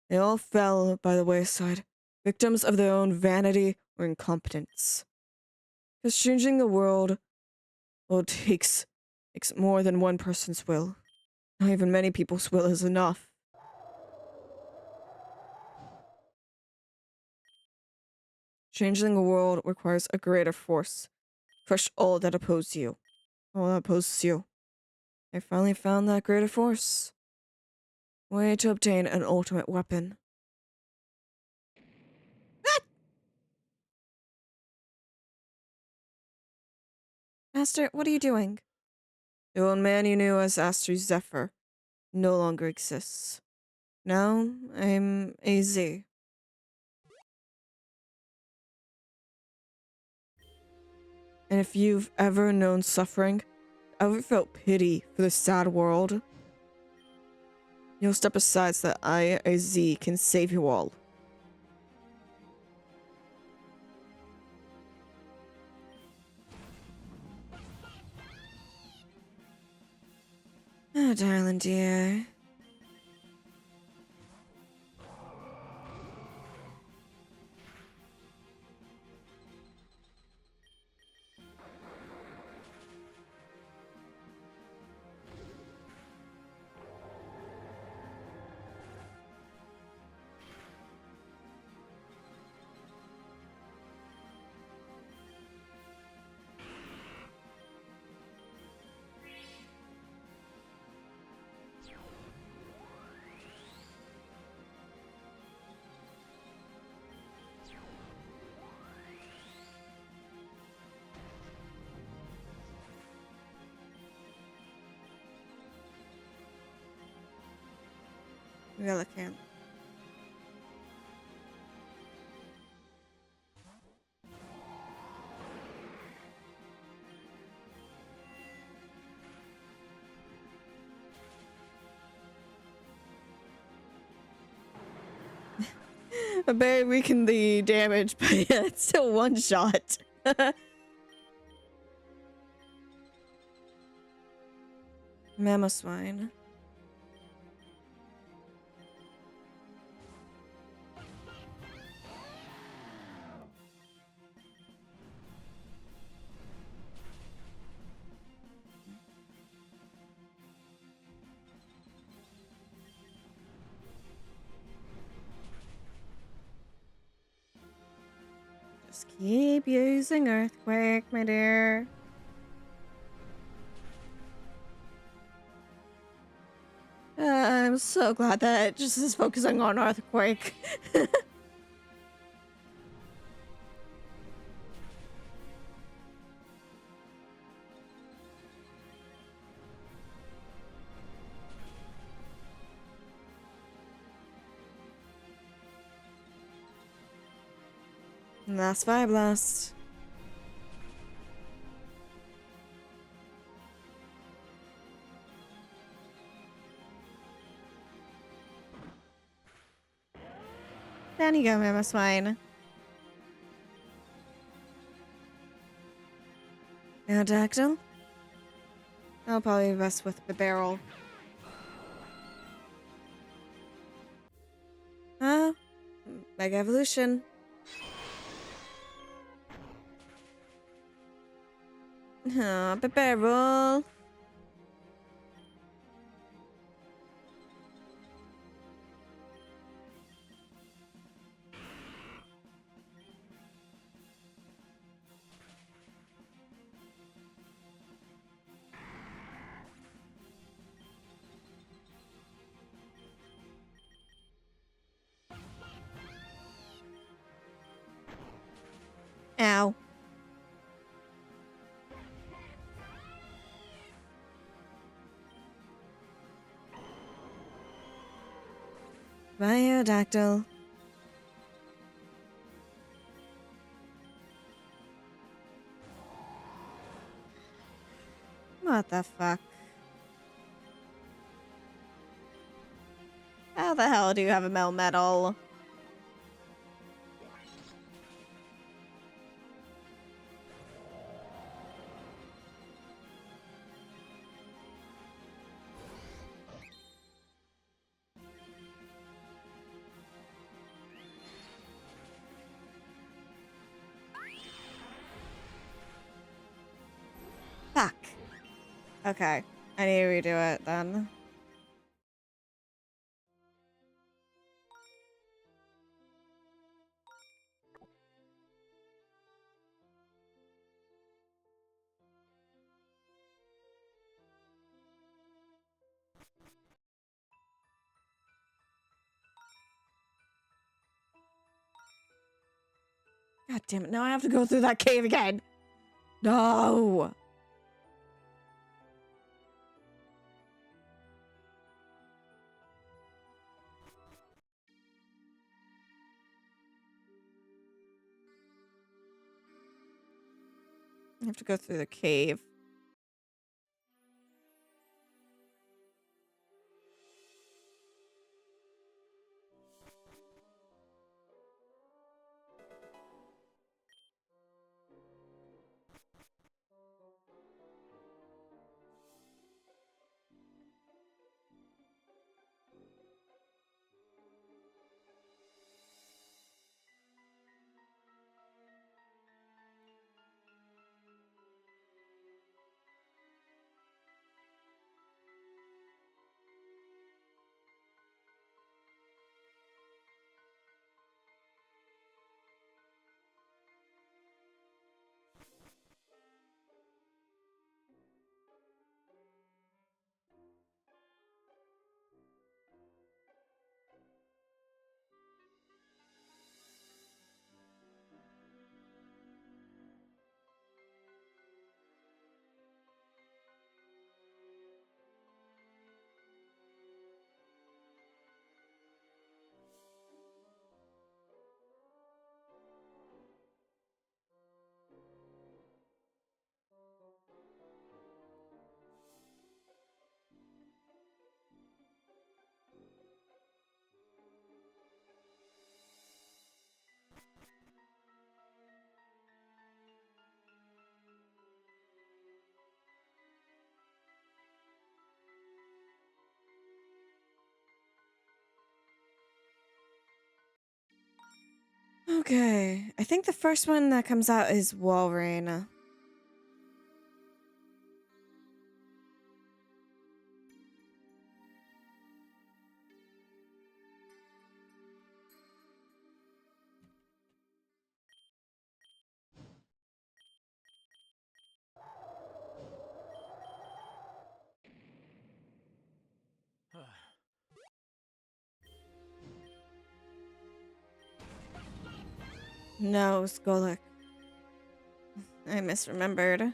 They all fell by the wayside, victims of their own vanity or incompetence. Because changing the world, well, takes more than one person's will. Not even many people's will is enough. Changing the world requires a greater force. Crush all that oppose you. All that opposes you. I finally found that greater force. Way to obtain an ultimate weapon. Aster, what are you doing? The old man you knew as Aster Zephyr no longer exists. Now I'm AZ. And if you've ever known suffering, ever felt pity for the sad world, you'll step aside so that I, AZ, can save you all. Oh, darling dear. We gotta look him. I barely weakened the damage, but yeah, it's still one shot. Mamoswine. Just keep using Earthquake, my dear. I'm so glad that it just is focusing on Earthquake. Last Fire Blast. Down you go, Mama Swine. Aerodactyl? I'll probably be best with the barrel. Mega Evolution. The barrel. Ow. Biodactyl. What the fuck? How the hell do you have a Melmetal? Fuck. Okay. I need to redo it then. God damn it. Now I have to go through that cave again. No. I have to go through the cave. Okay. I think the first one that comes out is Walrein. No, Skolik. I misremembered.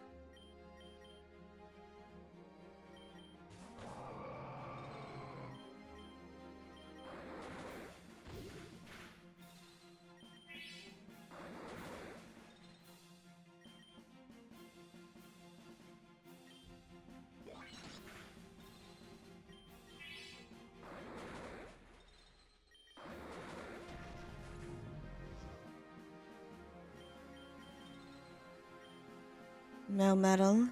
No metal.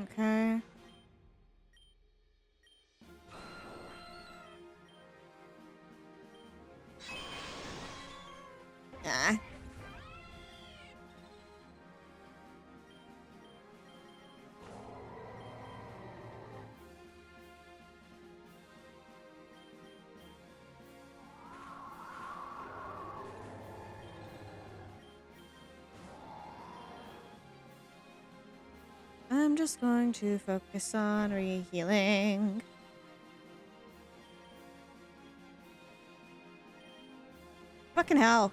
Okay. Ah. I'm just going to focus on re-healing. Fucking hell.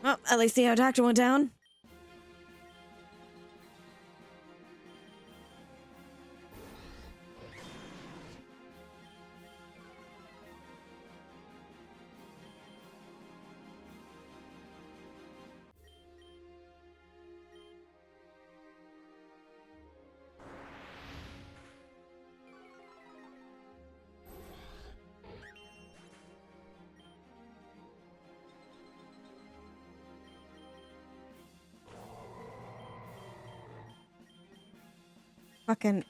Well, at least the doctor went down. Fucking...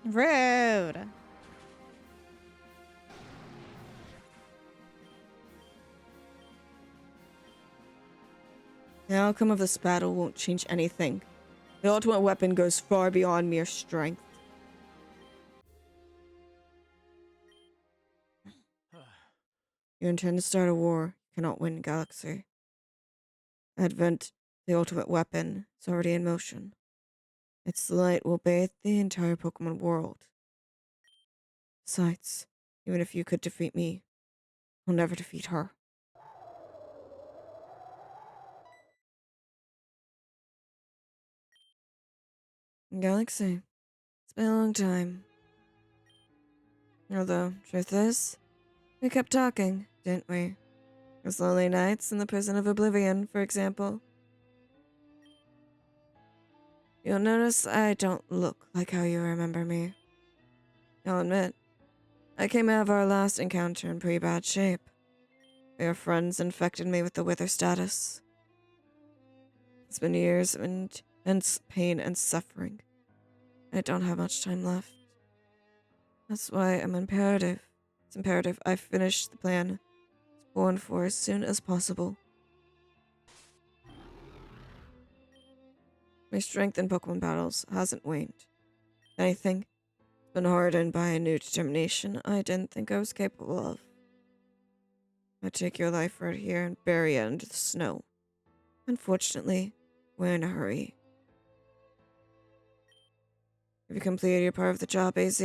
Rude. The outcome of this battle won't change anything. The ultimate weapon goes far beyond mere strength. You intend to start a war, you cannot win, Galaxy. Advent, the ultimate weapon, is already in motion. Its light will bathe the entire Pokemon world. Besides, even if you could defeat me, you'll never defeat her. Galaxy, it's been a long time. Although, truth is, we kept talking, didn't we? Those lonely nights in the prison of Oblivion, for example. You'll notice I don't look like how you remember me. I'll admit, I came out of our last encounter in pretty bad shape. Your friends infected me with the Wither status. It's been years of intense pain and suffering. I don't have much time left. That's why I'm imperative. It's imperative I finish the plan I was born for as soon as possible. My strength in Pokemon battles hasn't waned. If anything, it's been hardened by a new determination I didn't think I was capable of. I'd take your life right here and bury it under the snow. Unfortunately, we're in a hurry. Have you completed your part of the job, AZ?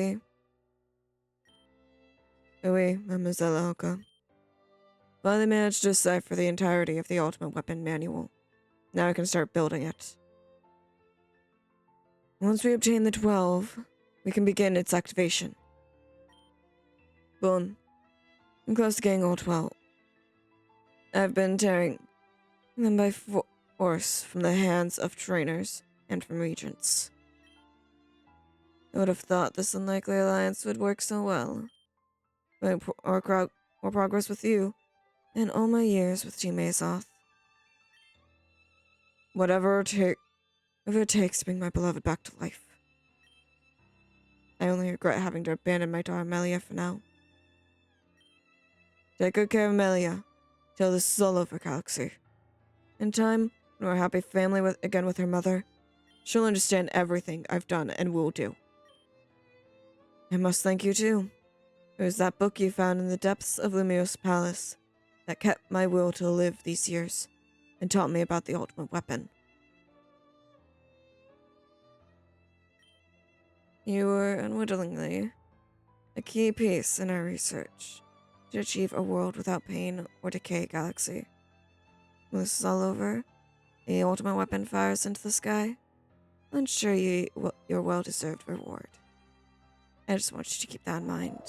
Oui, Mademoiselle Alka. Finally managed to decipher the entirety of the Ultimate Weapon Manual. Now I can start building it. Once we obtain the 12, we can begin its activation. Bone, I'm close to getting all 12. I've been tearing them by force from the hands of trainers and from regents. I would have thought this unlikely alliance would work so well. More progress with you, and all my years with Team Azoth. Whatever it takes to bring my beloved back to life. I only regret having to abandon my daughter MELIA for now. Take good care of MELIA till this is all over, Galaxy. In time, when we're a happy family again with her mother, she'll understand everything I've done and will do. I must thank you too. It was that book you found in the depths of Lumios Palace that kept my will to live these years and taught me about the ultimate weapon. You were unwittingly a key piece in our research to achieve a world without pain or decay, Galaxy. When this is all over, the ultimate weapon fires into the sky, I'll ensure you your well-deserved reward. I just want you to keep that in mind.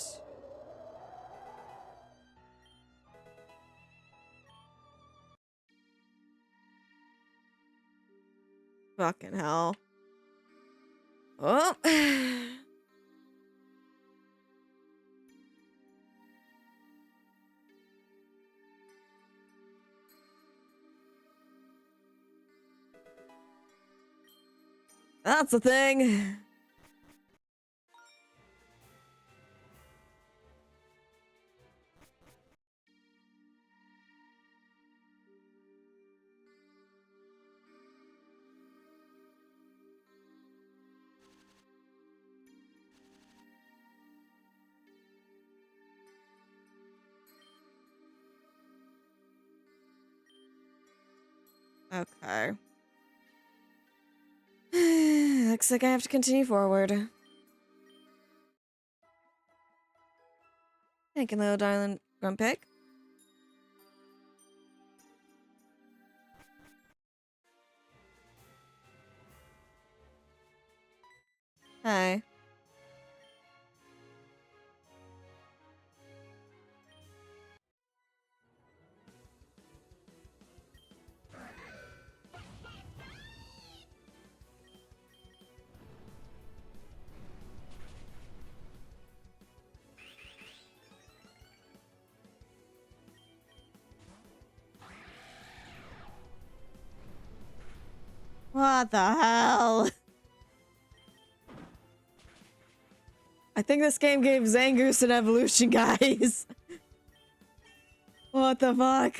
Fucking hell. Oh. That's the thing. Okay. Looks like I have to continue forward. Thank you, little darling Grumpig. Hi. What the hell? I think this game gave Zangoose an evolution, guys. What the fuck?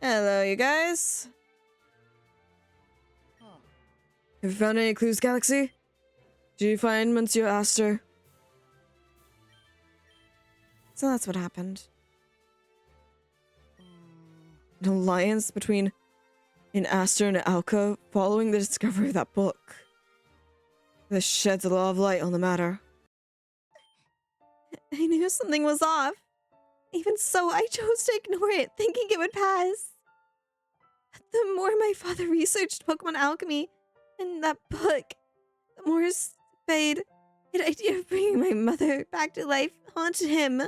Hello, you guys. Have you found any clues, Galaxy? Did you find Monsieur Aster? So that's what happened. An alliance between an Aster and an Alka following the discovery of that book. This sheds a lot of light on the matter. I knew something was off. Even so, I chose to ignore it, thinking it would pass. The more my father researched Pokemon alchemy in that book, the more Spade, the idea of bringing my mother back to life haunted him.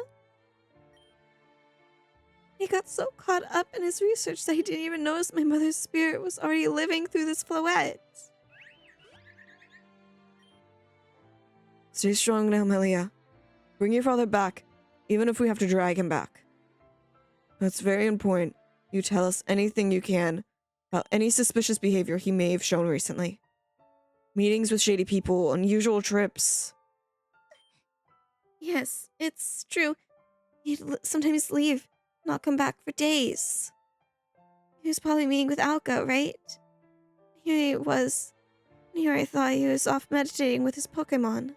He got so caught up in his research that he didn't even notice my mother's spirit was already living through this floette. Stay strong now, MELIA. Bring your father back, even if we have to drag him back. It's very important you tell us anything you can about any suspicious behavior he may have shown recently. Meetings with shady people, unusual trips. Yes, it's true. He'd sometimes leave, not come back for days. He was probably meeting with Alka, right? Here he was. Here I thought he was off meditating with his Pokemon.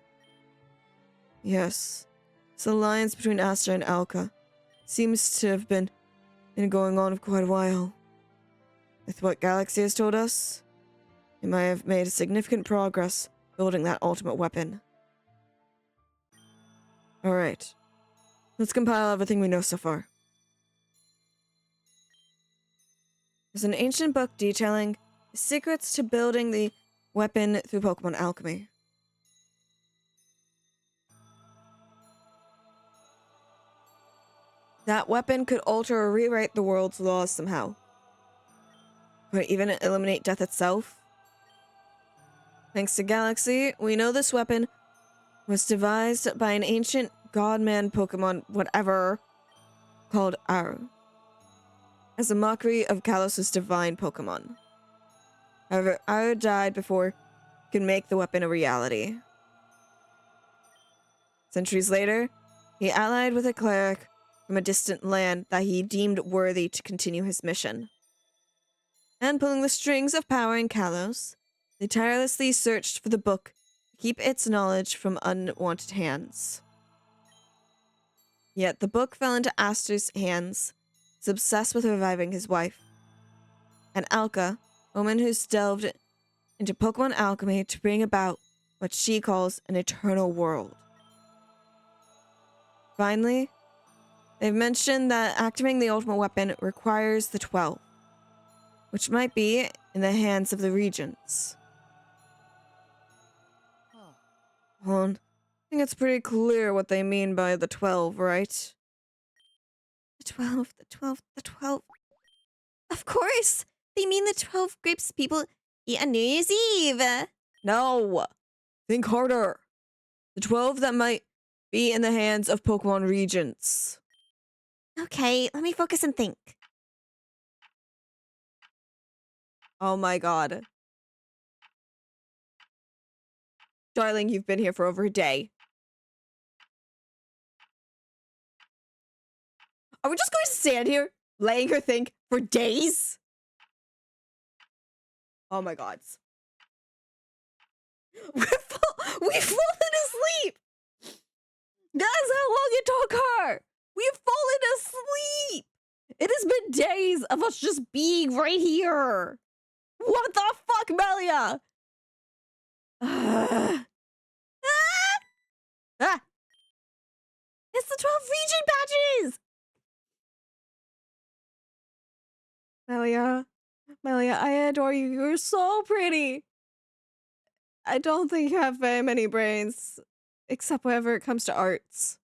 Yes. This alliance between Aster and Alka seems to have been going on for quite a while. With what Galaxy has told us, He might have made significant progress building that ultimate weapon. Alright. Let's compile everything we know so far. There's an ancient book detailing the secrets to building the weapon through Pokemon alchemy. That weapon could alter or rewrite the world's laws somehow. Could it even eliminate death itself? Thanks to Galaxy, we know this weapon was devised by an ancient godman Pokemon whatever called Aru, as a mockery of Kalos' divine Pokemon. However, Aru died before he could make the weapon a reality. Centuries later, he allied with a cleric from a distant land that he deemed worthy to continue his mission. And pulling the strings of power in Kalos, they tirelessly searched for the book to keep its knowledge from unwanted hands. Yet the book fell into Aster's hands. He's obsessed with reviving his wife. And Alka, a woman who's delved into Pokemon alchemy to bring about what she calls an eternal world. Finally, they've mentioned that activating the ultimate weapon requires the 12, which might be in the hands of the regents. Hold on. I think it's pretty clear what they mean by the 12, right? The 12, the 12, the 12. Of course! They mean the 12 grapes people eat on New Year's Eve! No! Think harder! The 12 that might be in the hands of Pokemon regents. Okay, let me focus and think. Oh my god. Darling, you've been here for over a day. Are we just going to stand here, laying her think, for days? Oh my god. We've fallen asleep! That is how long it took her! We've fallen asleep! It has been days of us just being right here! What the fuck, Melia? Ah! It's the 12 region badges! Melia, I adore you. You're so pretty. I don't think you have very many brains, except whenever it comes to arts.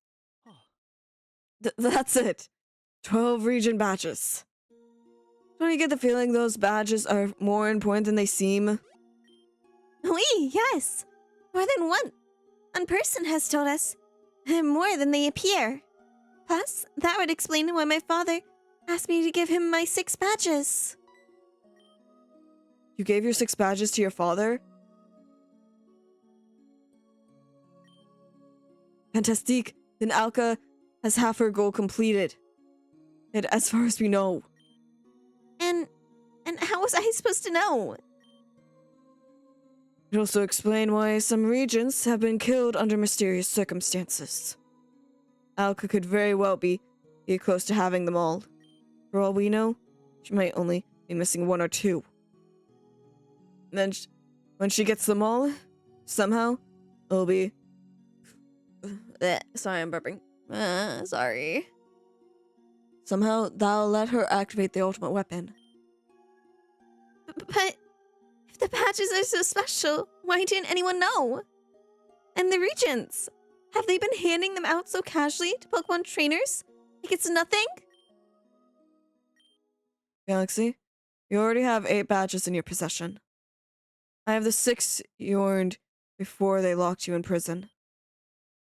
That's it. 12 region badges. Don't you get the feeling those badges are more important than they seem? Oui, yes. More than one person has told us. More than they appear. Plus, that would explain why my father asked me to give him my 6 badges. You gave your 6 badges to your father? Fantastique. Then Alka has half her goal completed. And as far as we know. And how was I supposed to know? It also explain why some regents have been killed under mysterious circumstances. Alka could very well be close to having them all. For all we know, she might only be missing 1 or 2. And then when she gets them all, somehow, it'll be... Sorry, I'm burping. Sorry. Somehow, that'll let her activate the ultimate weapon. But if the badges are so special, why didn't anyone know? And the regents, have they been handing them out so casually to Pokemon trainers? Like it's nothing? Galaxy, you already have 8 badges in your possession. I have the 6 you earned before they locked you in prison.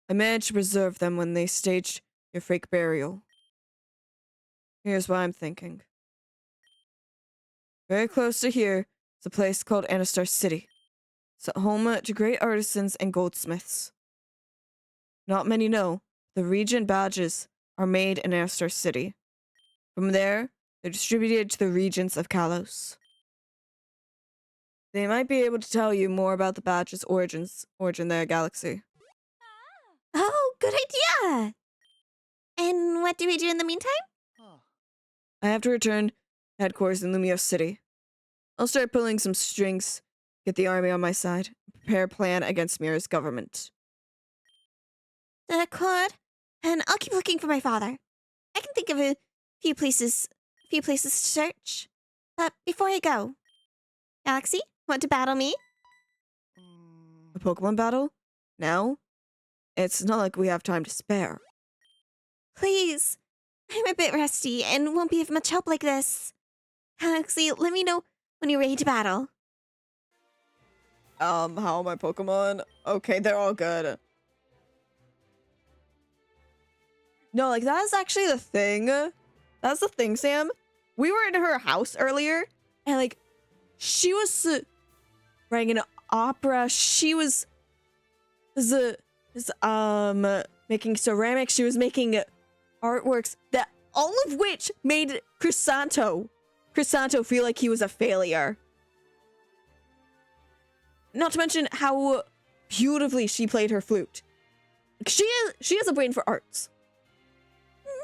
I managed to preserve them when they staged your fake burial. Here's what I'm thinking. Very close to here is a place called Anastar City. It's home to great artisans and goldsmiths. Not many know the regent badges are made in Anastar City. From there, they're distributed to the regents of Kalos. They might be able to tell you more about the badge's origin there, Galaxy. Oh, good idea! And what do we do in the meantime? I have to return to headquarters in Lumiose City. I'll start pulling some strings Get the army on my side. Prepare a plan against Mira's government. Accord, and I'll keep looking for my father. I can think of a few places to search. But before I go, Galaxy, want to battle me? A Pokemon battle? Now? It's not like we have time to spare. Please. I'm a bit rusty and won't be of much help like this. Galaxy, let me know when you're ready to battle. How are my Pokemon? Okay, they're all good. No, like, that's actually the thing. That's the thing, Sam. We were in her house earlier, and, like, she was writing an opera. She was making ceramics. She was making artworks that all of which made Chrysanto feel like he was a failure. Not to mention how beautifully she played her flute. She has a brain for arts.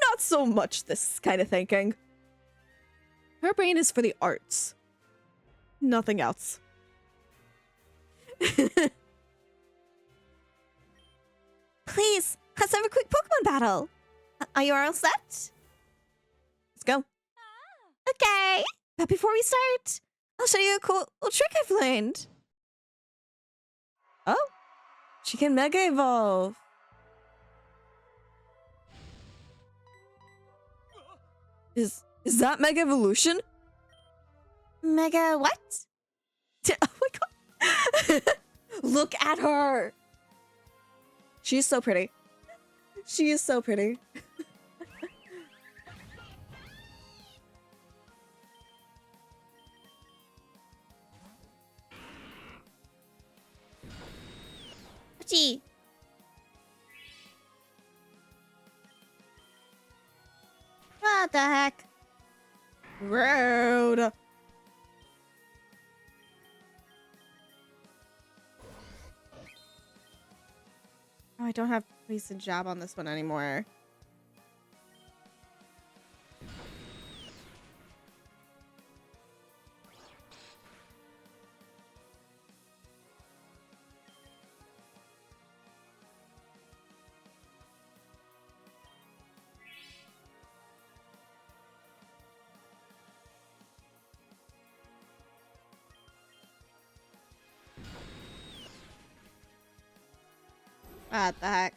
Not so much this kind of thinking. Her brain is for the arts. Nothing else. Please, let's have a quick Pokemon battle. Are you all set? Let's go. Okay. But before we start, I'll show you a cool little trick I've learned. Oh, she can Mega Evolve. Is that Mega Evolution? Mega what? Oh my god. Look at her. She's so pretty. She is so pretty. Gee. What the heck? Rude. Oh, I don't have to place a job on this one anymore. What the heck?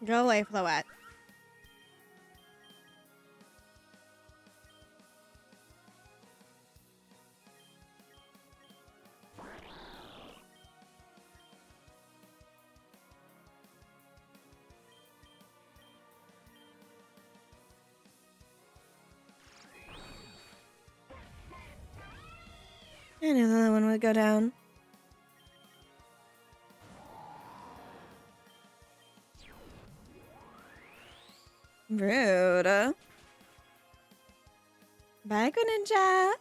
Go away, Floette. I knew the other one would go down. Rude. Bye, Greninja.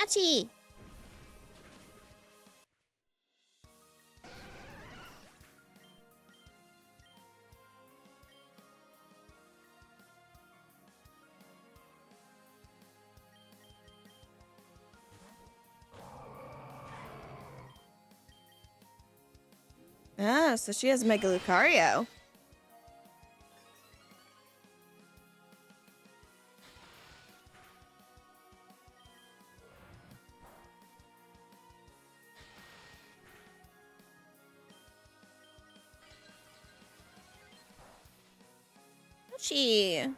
Achie. Ah, so she has Mega Lucario. Ouchie.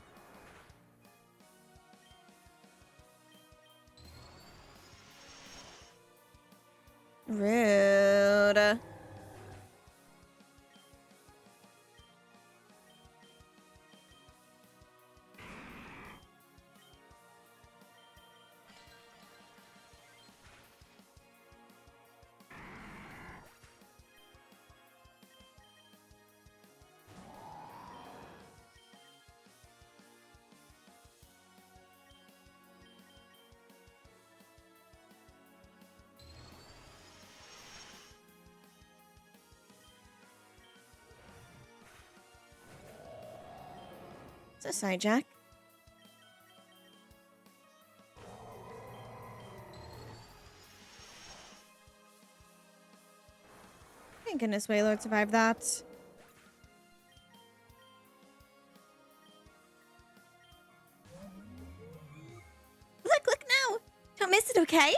Rude. It's a side jack. Thank goodness Waylord survived that. Look now. Don't miss it, okay?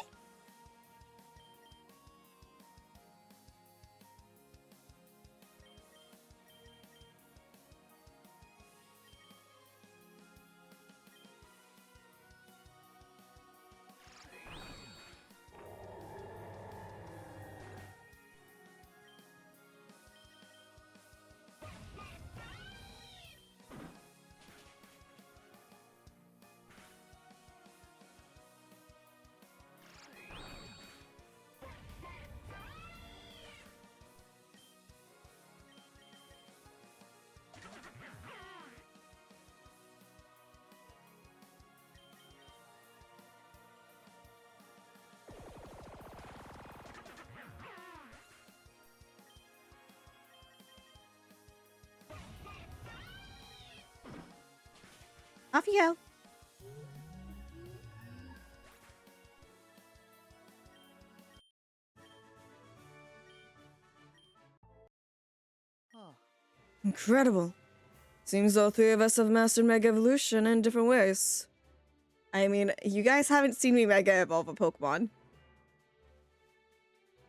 Off you go. Incredible. Seems all three of us have mastered Mega Evolution in different ways. I mean, you guys haven't seen me Mega Evolve a Pokemon.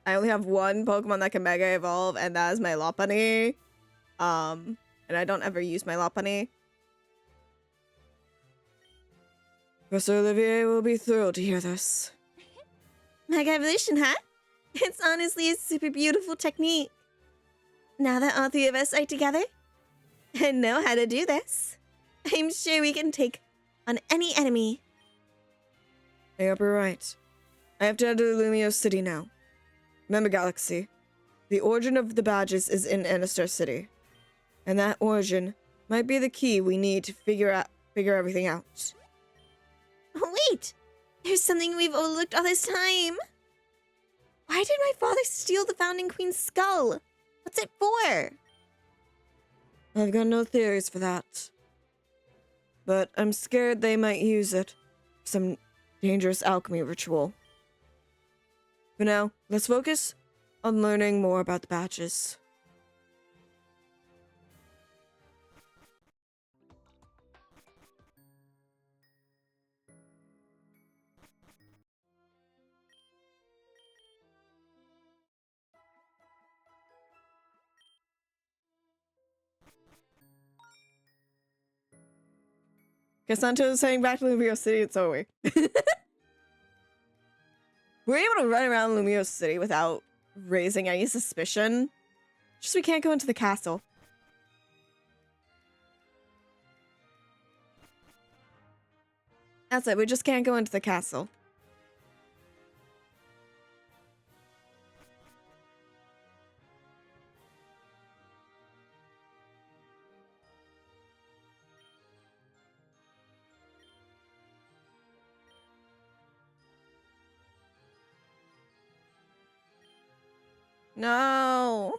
I only have one Pokemon that can Mega Evolve, and that is my Lopunny. And I don't ever use my Lopunny. Professor Olivier will be thrilled to hear this. Mega evolution, huh? It's honestly a super beautiful technique. Now that all three of us are together and know how to do this, I'm sure we can take on any enemy. I hope you're right. I have to head to Lumio City now. Remember, Galaxy, the origin of the badges is in Anistar City. And that origin might be the key we need to figure everything out. Oh, wait! There's something we've overlooked all this time. Why did my father steal the Founding Queen's skull? What's it for? I've got no theories for that. But I'm scared they might use it for some dangerous alchemy ritual. For now, let's focus on learning more about the badges. Casanto is heading back to Lumio City. It's over. We're able to run around Lumio City without raising any suspicion. Just we can't go into the castle. That's it. We just can't go into the castle. No.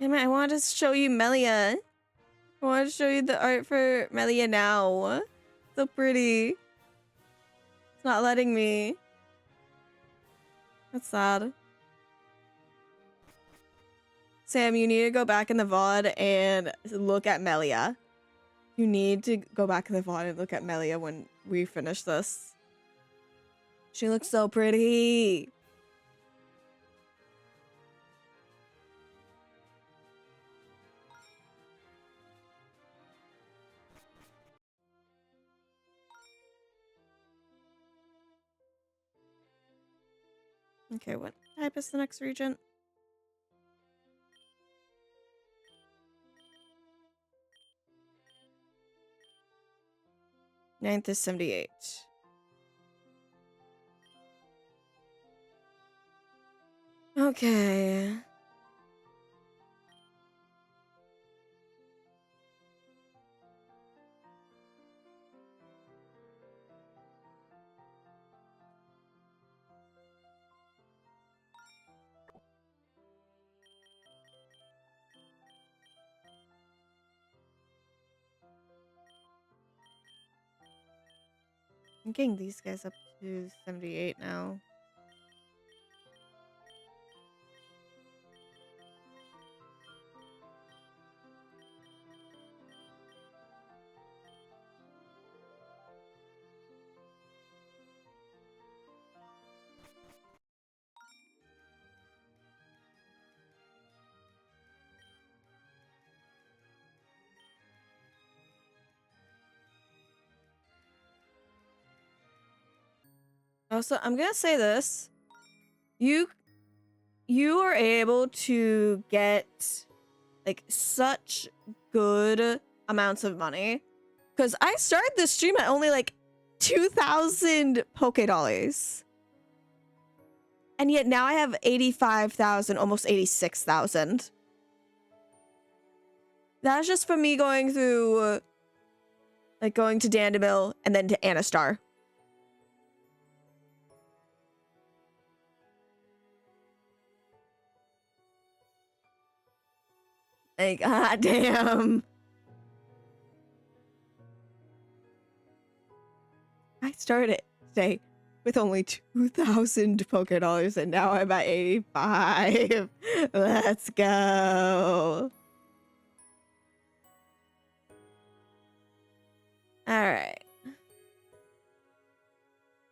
Damn it, I wanted to show you Melia. I wanted to show you the art for Melia now. So pretty. It's not letting me. That's sad. Sam, you need to go back in the VOD and look at Melia. You need to go back in the VOD and look at Melia when we finish this. She looks so pretty. Okay, what type is the next region? Ninth is 78. Okay. I'm getting these guys up to 78 now. Also, I'm gonna say this. You are able to get like such good amounts of money. Because I started this stream at only like 2,000 Poke Dollars. And yet now I have 85,000, almost 86,000. That's just from me going through, like going to Dandemil and then to Anastar. Like, ah, damn. I started today with only 2,000 Poke Dollars and now I'm at 85. Let's go. Alright.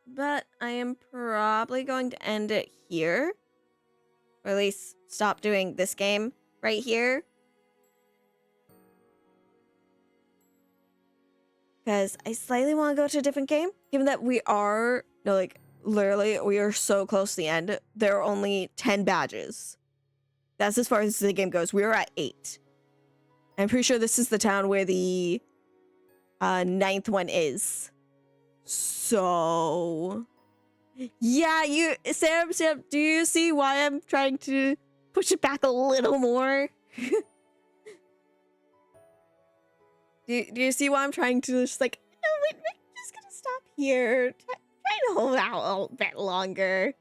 But I am probably going to end it here. Or at least stop doing this game right here. Because I slightly want to go to a different game. Given that we are, no, like, literally, we are so close to the end. There are only 10 badges. That's as far as the game goes. We are at 8. I'm pretty sure this is the town where the 9th one is. So... yeah, Sam, do you see why I'm trying to push it back a little more? Do you see why I'm trying to just like, no, we're just gonna stop here. Try to hold out a little bit longer.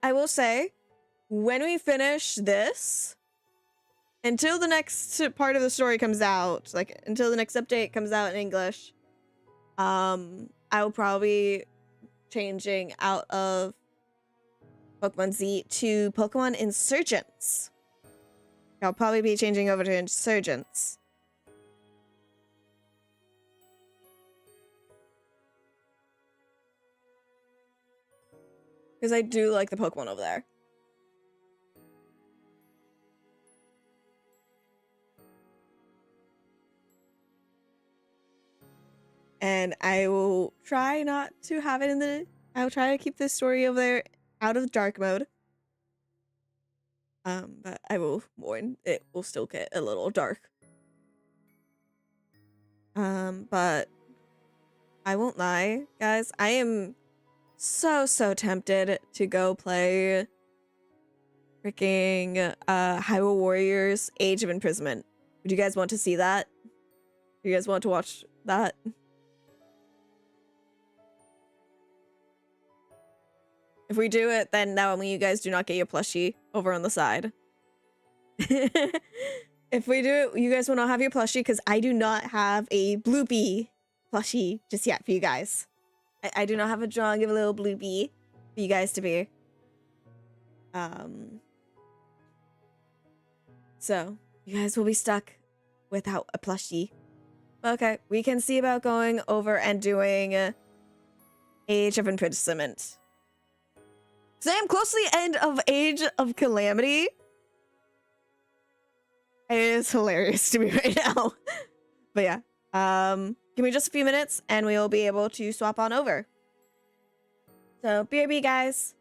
I will say, when we finish this, until the next part of the story comes out, like until the next update comes out in English, I will probably changing out of Pokemon Z to Pokemon Insurgents. I'll probably be changing over to Insurgents. Because I do like the Pokemon over there. And I will try not to have it in the... I'll try to keep this story over there out of dark mode. But I will warn, it will still get a little dark. But I won't lie, guys. I am so tempted to go play freaking Hyrule Warriors Age of Imprisonment. Would you guys want to see that? Do you guys want to watch that? If we do it, then that only you guys do not get your plushie over on the side. If we do, you guys will not have your plushie because I do not have a Bloopy plushie just yet for you guys. I do not have a drawing of a little Bloopy for you guys to be. So you guys will be stuck without a plushie. Okay, we can see about going over and doing Age of Imprisonment. So I'm close to the end of Age of Calamity. It is hilarious to me right now. But yeah, give me just a few minutes and we will be able to swap on over. So BRB guys.